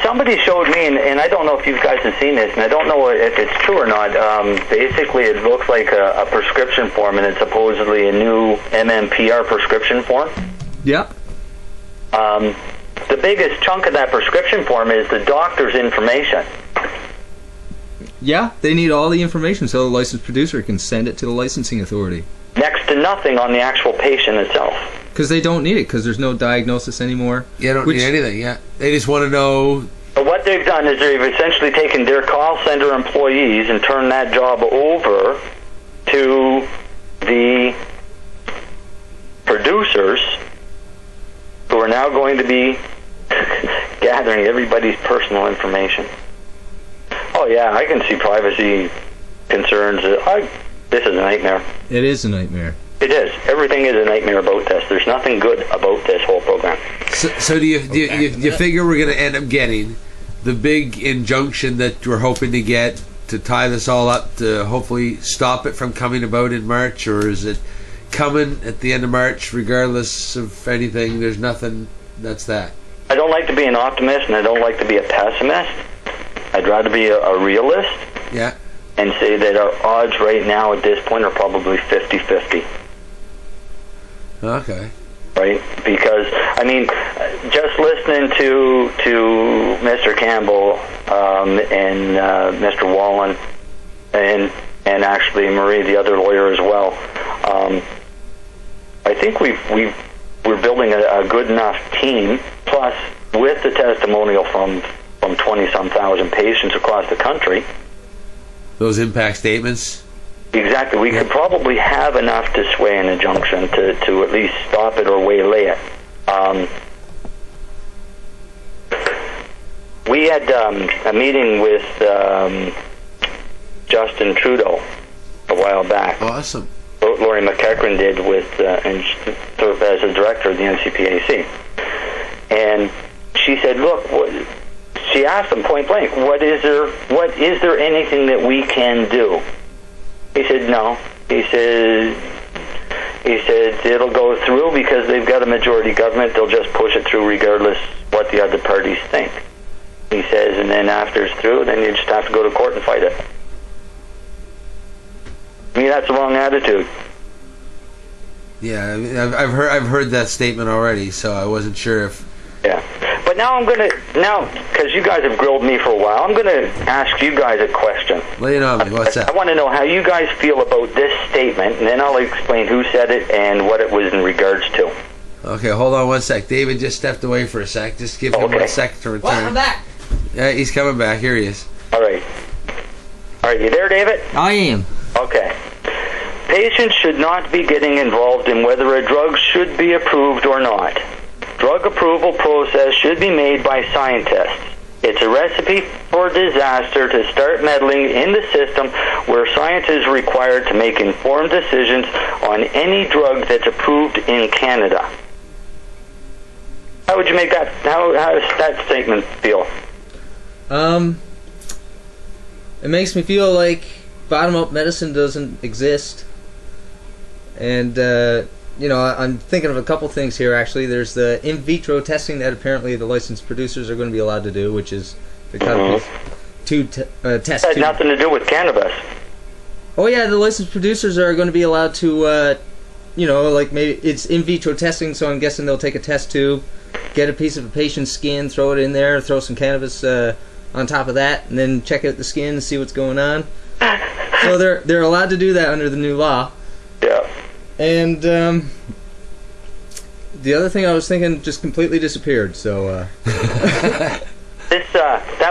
Somebody showed me, and I don't know if you guys have seen this, and I don't know if it's true or not. Basically, it looks like a prescription form, and it's supposedly a new MMPR prescription form. Yeah. The biggest chunk of that prescription form is the doctor's information. Yeah, they need all the information so the licensed producer can send it to the licensing authority. Next to nothing on the actual patient itself. Because they don't need it, because there's no diagnosis anymore. Yeah, don't need anything, yeah. They just want to know... But what they've done is they've essentially taken their call center employees and turned that job over to the producers, who are now going to be gathering everybody's personal information. Oh yeah, I can see privacy concerns. This is a nightmare. It is a nightmare. It is. Everything is a nightmare about this. There's nothing good about this whole program. So do you figure we're going to end up getting the big injunction that we're hoping to get to tie this all up to hopefully stop it from coming about in March, or is it coming at the end of March regardless of anything? There's nothing. That's that. I don't like to be an optimist, and I don't like to be a pessimist. I'd rather be a realist. Yeah. And say that our odds right now at this point are probably 50-50. Okay. Right? Because, I mean, just listening to Mr. Campbell and Mr. Wallen and actually Marie, the other lawyer as well, I think we've we're building a good enough team, plus with the testimonial from 20-some thousand patients across the country. Those impact statements? Exactly. We could probably have enough to sway an injunction to at least stop it or waylay it. We had a meeting with Justin Trudeau a while back. Awesome. Laurie McEachran did as a director of the MCPAC. And she said, look, she asked him point blank, what is there anything that we can do? He said, no. He said, it'll go through because they've got a majority government. They'll just push it through regardless what the other parties think. He says, and then after it's through, then you just have to go to court and fight it. I mean, that's the wrong attitude. Yeah, I mean, I've heard that statement already, so I wasn't sure if... Yeah. But now because you guys have grilled me for a while, I'm going to ask you guys a question. Lay it on me. What's that? I want to know how you guys feel about this statement, and then I'll explain who said it and what it was in regards to. Okay, hold on one sec. David just stepped away for a sec. Just give him 1 sec to return. What? I'm back. Yeah, he's coming back. Here he is. All right. All right, you there, David? I am. Okay. Patients should not be getting involved in whether a drug should be approved or not. Drug approval process should be made by scientists. It's a recipe for disaster to start meddling in the system where science is required to make informed decisions on any drug that's approved in Canada. How would you make that? How does that statement feel? It makes me feel like bottom-up medicine doesn't exist. And, I'm thinking of a couple things here, actually. There's the in vitro testing that apparently the licensed producers are going to be allowed to do, which is the cannabis test. It had nothing to do with cannabis. Oh, yeah, the licensed producers are going to be allowed to, maybe it's in vitro testing, so I'm guessing they'll take a test tube, get a piece of a patient's skin, throw it in there, throw some cannabis on top of that, and then check out the skin and see what's going on. So they're allowed to do that under the new law. Yeah. And the other thing I was thinking just completely disappeared. So that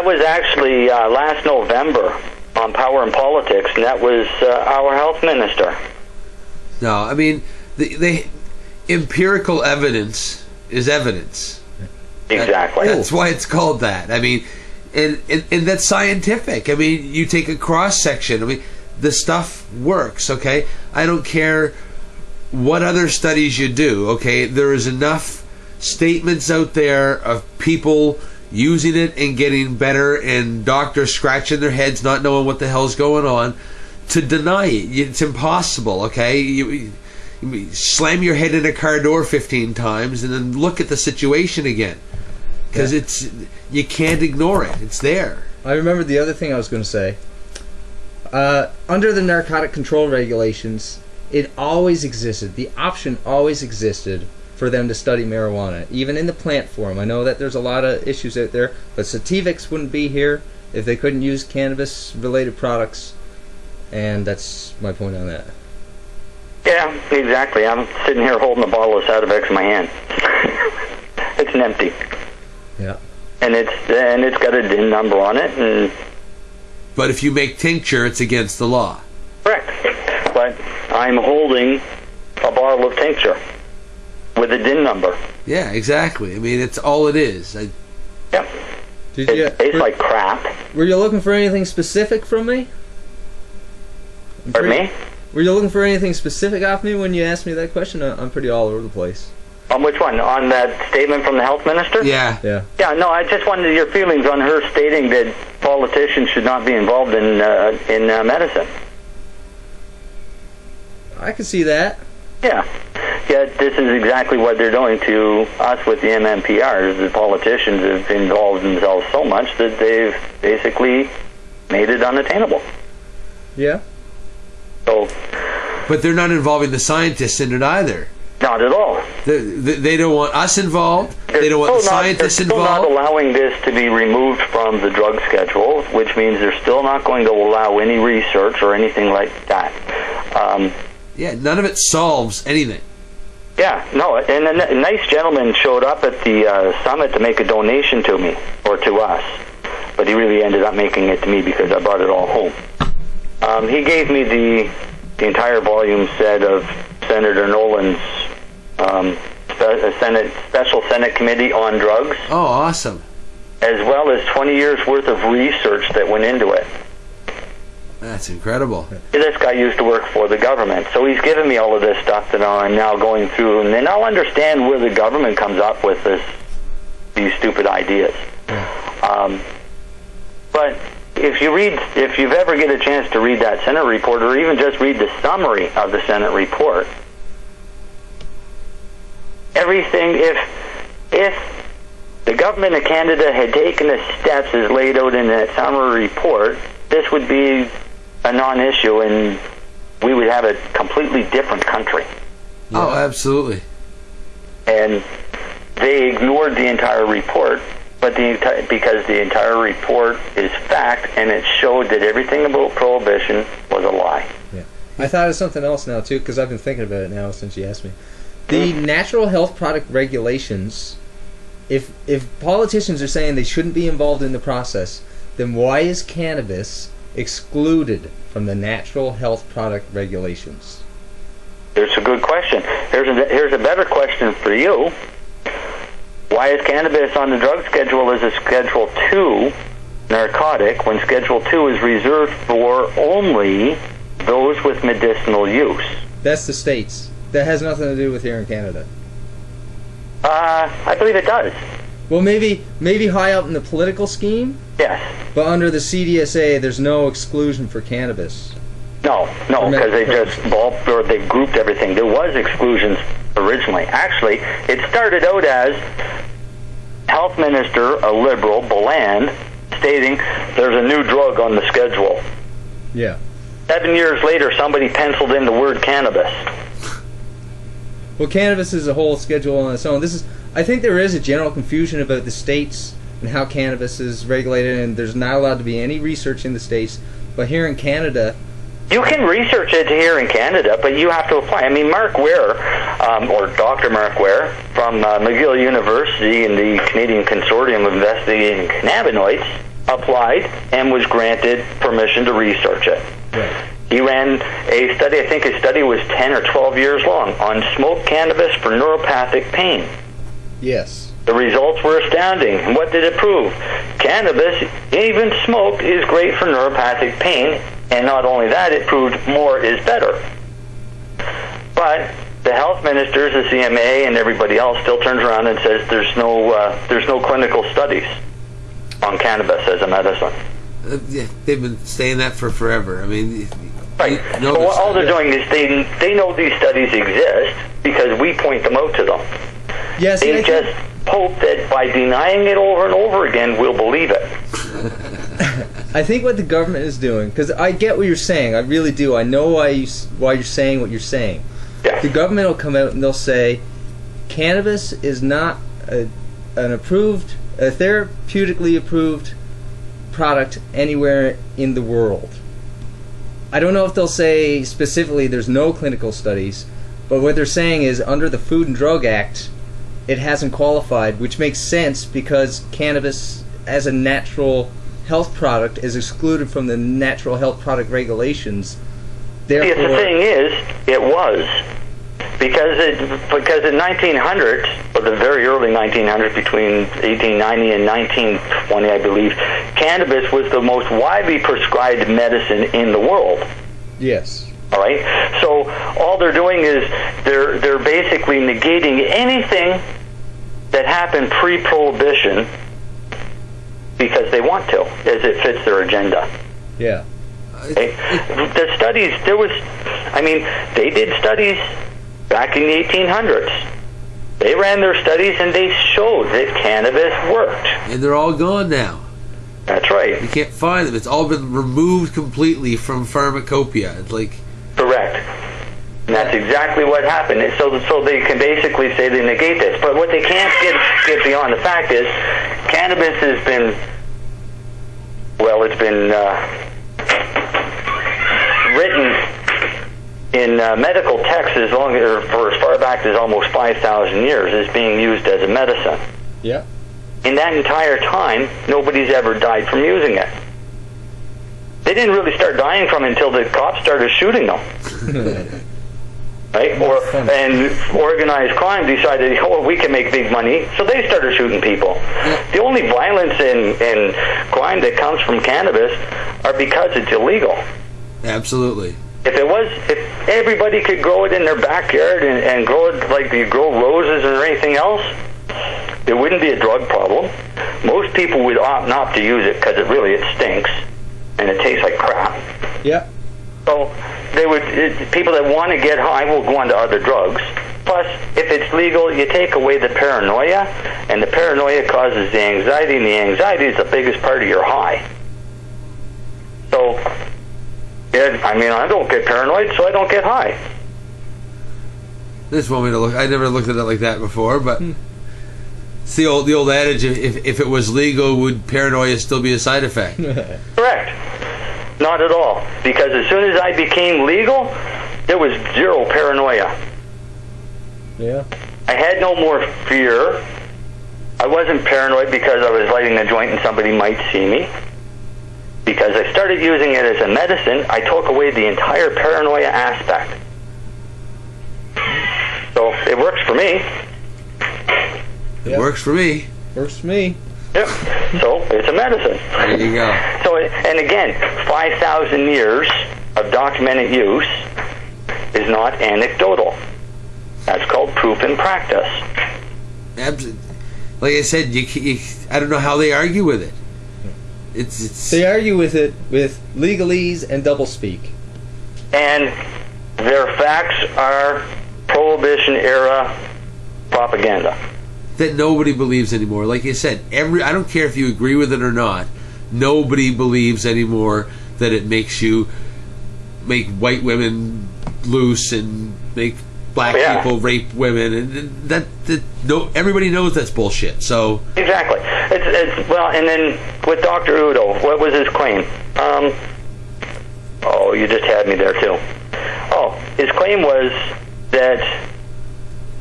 was actually last November on Power and Politics, and that was our health minister. No, I mean the empirical evidence is evidence. Exactly. That's why it's called that. I mean, and that's scientific. I mean, you take a cross section. I mean, the stuff works. Okay, I don't care what other studies you do. Okay, there is enough statements out there of people using it and getting better, and doctors scratching their heads not knowing what the hell's going on to deny it. It's impossible. Okay, you slam your head in a car door 15 times and then look at the situation again, because you can't ignore it. It's there. I remember the other thing I was going to say. Under the narcotic control regulations, it always existed. The option always existed for them to study marijuana, even in the plant form. I know that there's a lot of issues out there, but Sativix wouldn't be here if they couldn't use cannabis-related products, and that's my point on that. Yeah, exactly. I'm sitting here holding a bottle of Sativix in my hand. It's an empty. Yeah. And it's got a DIN number on it. But if you make tincture, it's against the law. Correct. But I'm holding a bottle of tincture with a DIN number. Yeah, exactly. I mean, it's all it is. Yeah. It tastes like crap. Were you looking for anything specific from me? Pardon me? Were you looking for anything specific off me when you asked me that question? I'm pretty all over the place. On which one? On that statement from the health minister? Yeah. Yeah, no, I just wanted your feelings on her stating that politicians should not be involved in medicine. I can see that. Yeah. Yet this is exactly what they're doing to us with the MMPRs. The politicians have involved themselves so much that they've basically made it unattainable. Yeah. So. But they're not involving the scientists in it either. Not at all. They don't want us involved. They don't want the scientists involved. They're still not allowing this to be removed from the drug schedule, which means they're still not going to allow any research or anything like that. Yeah, none of it solves anything. Yeah, no, and a nice gentleman showed up at the summit to make a donation to me, or to us. But he really ended up making it to me because I brought it all home. He gave me the entire volume set of Senator Nolan's Special Senate Committee on Drugs. Oh, awesome. As well as 20 years worth of research that went into it. That's incredible. This guy used to work for the government, so he's given me all of this stuff that I'm now going through, and then I'll understand where the government comes up with these stupid ideas. But if you ever get a chance to read that Senate report, or even just read the summary of the Senate report, everything, if the government of Canada had taken the steps as laid out in that summary report, this would be a non-issue, and we would have a completely different country. Yeah. Oh, absolutely. And they ignored the entire report, but because the entire report is fact, and it showed that everything about prohibition was a lie. Yeah. I thought of something else now, too, because I've been thinking about it now since you asked me. The natural health product regulations, if politicians are saying they shouldn't be involved in the process, then why is cannabis excluded from the natural health product regulations? There's a good question. Here's a better question for you. Why is cannabis on the drug schedule as a Schedule 2 narcotic when Schedule 2 is reserved for only those with medicinal use? That's the States. That has nothing to do with here in Canada. I believe it does. Well, maybe high up in the political scheme? Yes. But under the CDSA, there's no exclusion for cannabis. No, because they just they grouped everything. There was exclusions originally. Actually, it started out as Health Minister, a Liberal, Boland, stating there's a new drug on the schedule. Yeah. 7 years later, somebody penciled in the word cannabis. Well, cannabis is a whole schedule on its own. I think there is a general confusion about the states and how cannabis is regulated, and there's not allowed to be any research in the states. But here in Canada, you can research it here in Canada, but you have to apply. I mean, Mark Ware, or Dr. Mark Ware, from McGill University in the Canadian Consortium of Investigating Cannabinoids, applied and was granted permission to research it. Right. He ran a study, I think his study was 10 or 12 years long, on smoked cannabis for neuropathic pain. Yes. The results were astounding. And what did it prove? Cannabis, even smoked, is great for neuropathic pain, and not only that, it proved more is better. But the health ministers, the CMA, and everybody else still turns around and says there's no clinical studies on cannabis as a medicine. Yeah, they've been saying that for forever. I mean, right. So all they're doing is they know these studies exist because we point them out to them. Yes, they just hope that by denying it over and over again, we'll believe it. I think what the government is doing, because I get what you're saying, I really do. I know why you're saying what you're saying. Yeah. The government will come out and they'll say, cannabis is not a therapeutically approved product anywhere in the world. I don't know if they'll say specifically there's no clinical studies, but what they're saying is under the Food and Drug Act, it hasn't qualified, which makes sense because cannabis as a natural health product is excluded from the natural health product regulations. Therefore, see, the thing is, it was. Because in 1900s, or the very early 1900s, between 1890 and 1920, I believe, cannabis was the most widely prescribed medicine in the world. Yes. All right. So all they're doing is they're basically negating anything that happened pre-prohibition because they want to, as it fits their agenda. Yeah. Okay? The studies, they did studies back in the 1800s. They ran their studies and they showed that cannabis worked. And they're all gone now. That's right. You can't find them. It's all been removed completely from pharmacopoeia. It's like... Correct. And that's exactly what happened. And so they can basically say they negate this. But what they can't get beyond the fact is cannabis has been, well, it's been written in medical texts, as long as, for as far back as almost 5,000 years, is being used as a medicine. Yeah. In that entire time, nobody's ever died from using it. They didn't really start dying from it until the cops started shooting them. Right? And organized crime decided, oh, we can make big money, so they started shooting people. The only violence and crime that comes from cannabis are because it's illegal. Absolutely. If everybody could grow it in their backyard and grow it like you grow roses or anything else, there wouldn't be a drug problem. Most people would opt not to use it because it stinks and it tastes like crap. Yeah. So people that want to get high will go on to other drugs. Plus, if it's legal, you take away the paranoia, and the paranoia causes the anxiety, and the anxiety is the biggest part of your high. So, yeah, I mean, I don't get paranoid, so I don't get high. This one way to look. I never looked at it like that before, but it's the old adage: if it was legal, would paranoia still be a side effect? Correct. Not at all. Because as soon as I became legal, there was zero paranoia. Yeah. I had no more fear. I wasn't paranoid because I was lighting a joint and somebody might see me. Because I started using it as a medicine, I took away the entire paranoia aspect. So it works for me. It works for me. Works for me. Yep. So it's a medicine. There you go. So, and again, 5,000 years of documented use is not anecdotal. That's called proof in practice. Absolutely. Like I said, I don't know how they argue with it. They argue with it with legalese and doublespeak. And their facts are Prohibition era propaganda that nobody believes anymore. Like you said, I don't care if you agree with it or not, nobody believes anymore that it makes make white women loose and make black people rape women, and no, everybody knows that's bullshit. So exactly, it's well, and then with Dr. Udo, what was his claim? Oh, you just had me there too. Oh, his claim was that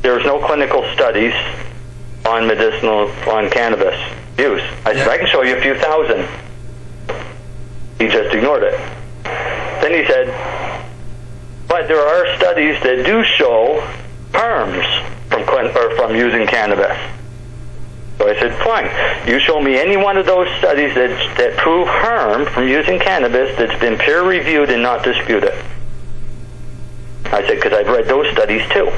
there's no clinical studies on cannabis use. I said, I can show you a few thousand. He just ignored it. Then he said, but there are studies that do show harms from using cannabis. So I said, fine. You show me any one of those studies that prove harm from using cannabis that's been peer-reviewed and not disputed. I said, because I've read those studies too.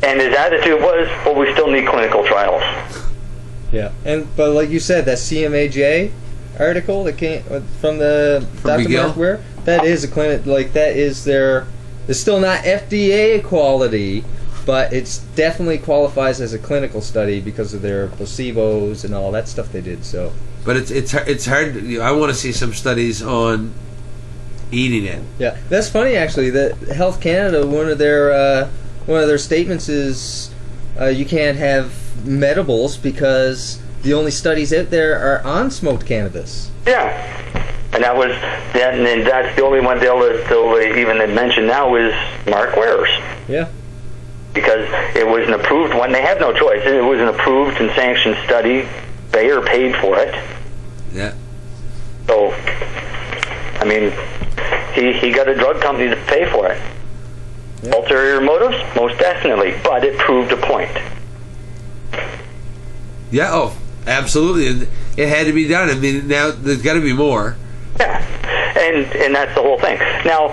And his attitude was, well, we still need clinical trials. Yeah, but like you said, that CMAJ article that came from Dr. Mark Ware, that is a clinic, like that is it's still not FDA quality, but it's definitely qualifies as a clinical study because of their placebos and all that stuff they did. So, but it's hard. I want to see some studies on eating it. Yeah, that's funny actually. That Health Canada, one of their statements is you can't have medibles because the only studies out there are on smoked cannabis. Yeah, and that's the only one they'll even mention now is Mark Ware's. Yeah. Because it was an approved one. They have no choice. It was an approved and sanctioned study. Bayer paid for it. Yeah. So, I mean, he got a drug company to pay for it. Yeah. Ulterior motives? Most definitely. But it proved a point. Yeah, oh, absolutely. It had to be done. I mean, now there's got to be more. Yeah, and that's the whole thing. Now,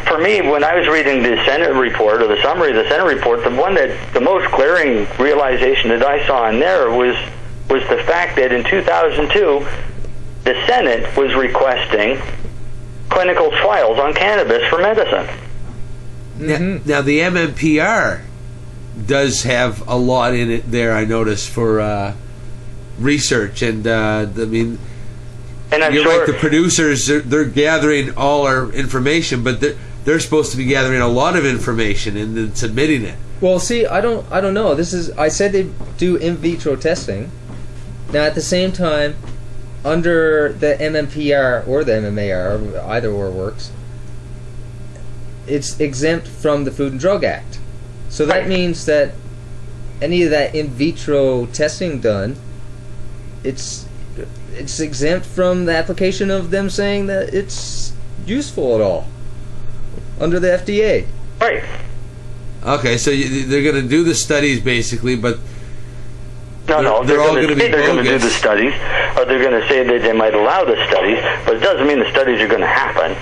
for me, when I was reading the Senate report, or the summary of the Senate report, the most glaring realization that I saw in there was the fact that in 2002, the Senate was requesting clinical trials on cannabis for medicine. Now the MMPR does have a lot in it there, I noticed, for research, and I mean, and I'm sure, like the producers, they're gathering all our information, but they're supposed to be gathering a lot of information and then submitting it. Well, see, I don't know. I said they do in vitro testing. Now, at the same time, under the MMPR or the MMAR, either or works, it's exempt from the Food and Drug Act. So that means that any of that in vitro testing done, it's exempt from the application of them saying that it's useful at all under the FDA. Right. Okay, so they're going to do the studies basically, but no, they're all going to be bogus. They're going to do the studies, or they're going to say that they might allow the studies, but it doesn't mean the studies are going to happen.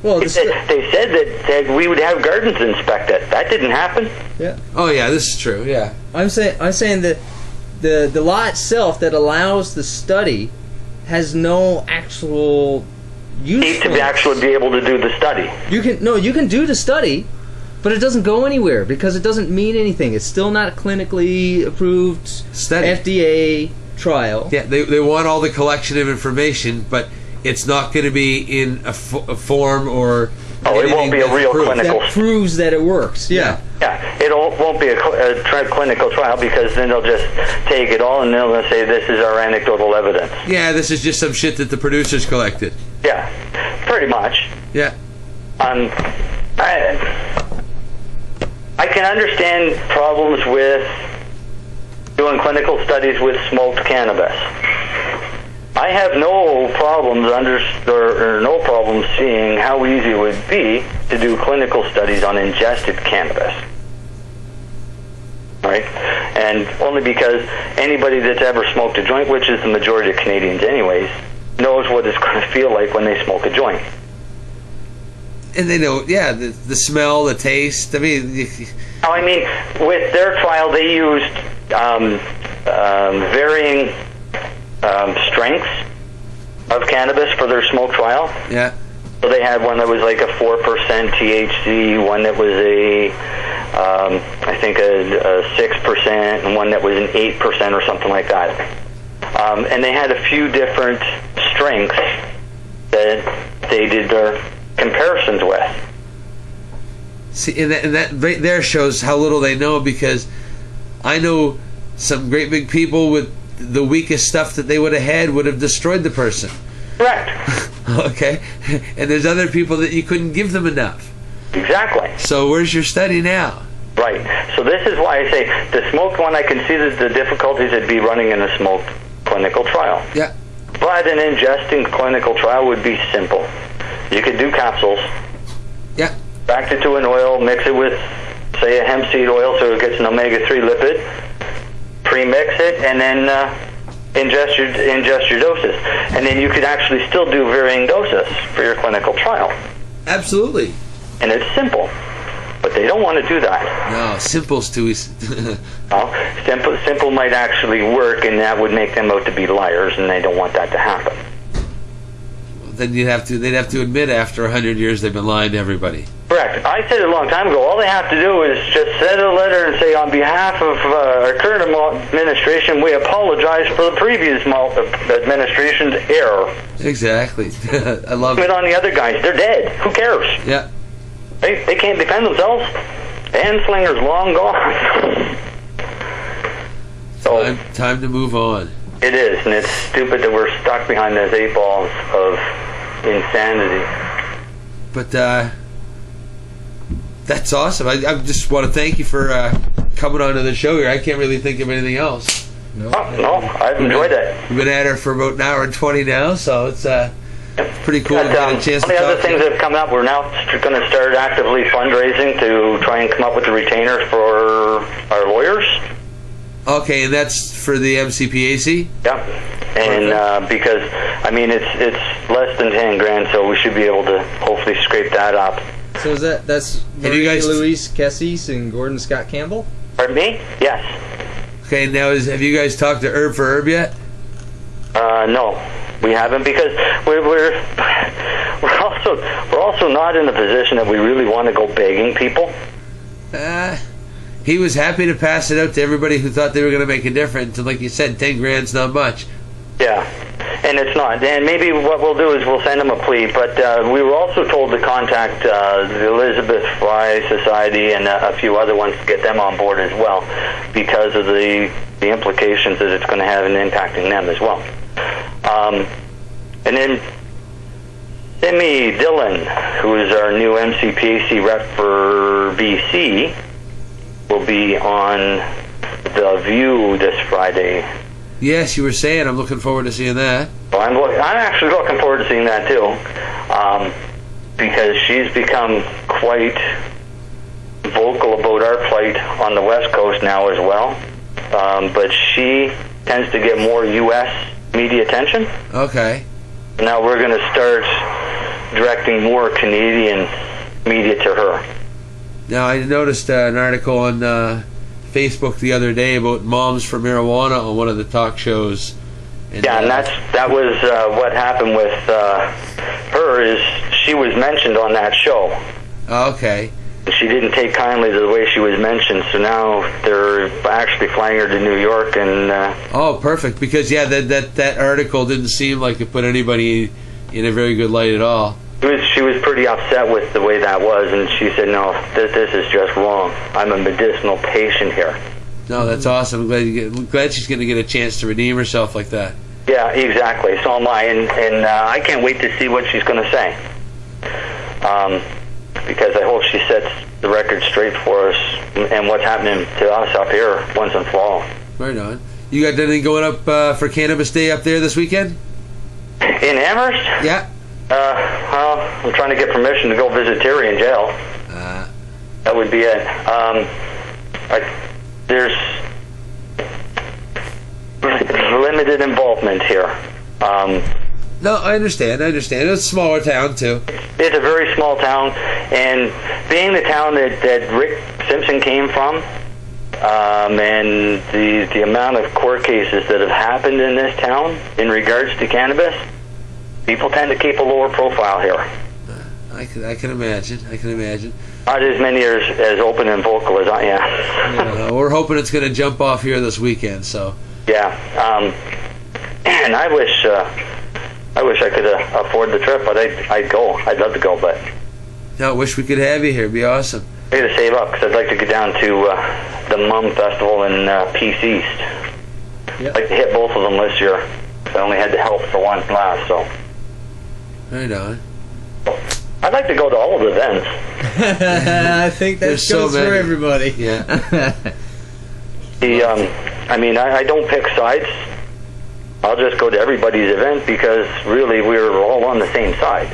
Well, they said that we would have gardens inspected. That didn't happen. Yeah. Oh yeah, this is true. Yeah. I'm saying that the law itself that allows the study has no actual use. You need to actually be able to do the study. You can do the study, but it doesn't go anywhere because it doesn't mean anything. It's still not a clinically approved study. FDA trial. Yeah, they want all the collection of information, but it's not going to be in a form or. Oh, it won't be a real clinical. That proves that it works. Yeah. Yeah, it won't be a clinical trial because then they'll just take it all and they'll say this is our anecdotal evidence. Yeah, this is just some shit that the producers collected. Yeah, pretty much. Yeah. I can understand problems with doing clinical studies with smoked cannabis. I have no problems no problems seeing how easy it would be to do clinical studies on ingested cannabis. Right? And only because anybody that's ever smoked a joint, which is the majority of Canadians anyways, knows what it's going to feel like when they smoke a joint. And they know, yeah, the smell, the taste. I mean, with their trial, they used varying strengths of cannabis for their smoke trial. Yeah. So they had one that was like a 4% THC, one that was I think a 6%, and one that was an 8% or something like that. And they had a few different strengths that they did their comparisons with. See, and that right there shows how little they know, because I know some great big people with the weakest stuff that they would have had would have destroyed the person. Correct. Okay? And there's other people that you couldn't give them enough. Exactly. So where's your study now? Right. So this is why I say the smoked one, I can see the difficulties it'd be running in a smoked clinical trial. Yeah. But an ingesting clinical trial would be simple. You could do capsules. Yeah. Back it to an oil, mix it with, say, a hemp seed oil so it gets an omega-3 lipid, pre-mix it, and then ingest your doses. And then you could actually still do varying doses for your clinical trial. Absolutely. And it's simple. But they don't want to do that. No, simple's too easy. Simple might actually work, and that would make them out to be liars, and they don't want that to happen. Then they'd have to admit after 100 years they've been lying to everybody. Correct. I said it a long time ago. All they have to do is just send a letter and say, on behalf of our current administration, we apologize for the previous administration's error. Exactly. I love it. But on the other guys, they're dead. Who cares? Yeah. They can't defend themselves. The Anslinger's long gone. So time to move on. It is, and it's stupid that we're stuck behind those 8 balls of insanity. But that's awesome. I just want to thank you for coming on to the show here. I can't really think of anything else. No, I've enjoyed it. We've been at her for about an hour and 20 now, so it's pretty cool to get a chance to talk. The other things that have come up, we're now going to start actively fundraising to try and come up with a retainer for our lawyers. Okay, and that's for the MCPAC? Yeah, and because it's less than 10 grand, so we should be able to hopefully scrape that up. So that's Marie Louise Cassis and Gordon Scott Campbell? Pardon me? Yes. Okay, now have you guys talked to Herb for Herb yet? No, we haven't, because we're also not in a position that we really want to go begging people. He was happy to pass it out to everybody who thought they were going to make a difference, and like you said, 10 grand's not much. Yeah, and it's not. And maybe what we'll do is we'll send him a plea, but we were also told to contact the Elizabeth Fry Society and a few other ones to get them on board as well, because of the implications that it's going to have in impacting them as well. And then Timmy Dillon, who is our new MCPAC rep for BC, will be on The View this Friday. Yes, you were saying. I'm looking forward to seeing that. Well, I'm actually looking forward to seeing that too, because she's become quite vocal about our plight on the West Coast now as well. But she tends to get more U.S. media attention. Okay. Now we're going to start directing more Canadian media to her. Now, I noticed an article on Facebook the other day about Moms for Marijuana on one of the talk shows. And that was what happened with her, is she was mentioned on that show. Okay. She didn't take kindly to the way she was mentioned, so now they're actually flying her to New York. And oh, perfect, because that article didn't seem like it put anybody in a very good light at all. She was pretty upset with the way that was, and she said, no, this is just wrong. I'm a medicinal patient here. No, that's awesome. I'm glad she's going to get a chance to redeem herself like that. Yeah, exactly. So am I, and I can't wait to see what she's going to say. Because I hope she sets the record straight for us and what's happening to us up here once and for all. Right on. You got anything going up for Cannabis Day up there this weekend? In Amherst? Yeah. Well, I'm trying to get permission to go visit Terry in jail. That would be it. There's limited involvement here. No, I understand. It's a smaller town, too. It's a very small town, and being the town that Rick Simpson came from, and the amount of court cases that have happened in this town in regards to cannabis, people tend to keep a lower profile here. I can imagine. Not as many as open and vocal as I am. Yeah, we're hoping it's going to jump off here this weekend, so. Yeah, and I wish I could afford the trip, but I'd go. I'd love to go, but. No, I wish we could have you here. It'd be awesome. I got to save up because I'd like to get down to the MUM Festival in Peace East. Yep. I'd like to hit both of them this year. I only had to help for one last, so. Right on. I'd like to go to all of the events. I think that goes for everybody. Yeah. I don't pick sides. I'll just go to everybody's event because really we're all on the same side.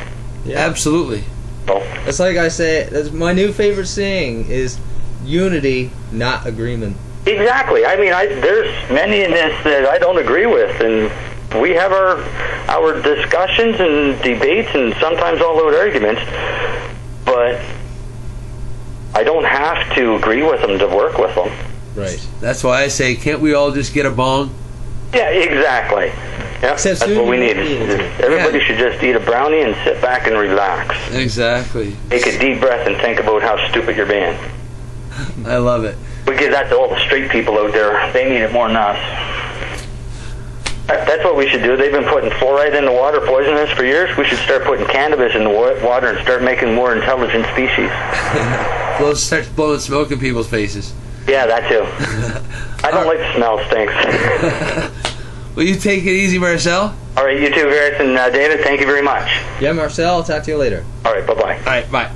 Yeah. Absolutely. So, it's like I say, that's my new favorite saying is unity, not agreement. Exactly. There's many in this that I don't agree with, and we have our discussions and debates and sometimes all out arguments, but I don't have to agree with them to work with them. Right. That's why I say, can't we all just get a bong? Yeah, exactly. Yeah, that's what we need. Everybody should just eat a brownie and sit back and relax. Exactly. Take a deep breath and think about how stupid you're being. I love it. We give that to all the straight people out there. They need it more than us. That's what we should do. They've been putting fluoride in the water, poisonous for years. We should start putting cannabis in the water and start making more intelligent species. Start blowing smoke in people's faces. Yeah, that too. I don't like the smell. It stinks. Will you take it easy, Marcel? All right, you too, Varys and David. Thank you very much. Yeah, Marcel. I'll talk to you later. All right, bye-bye. All right, bye.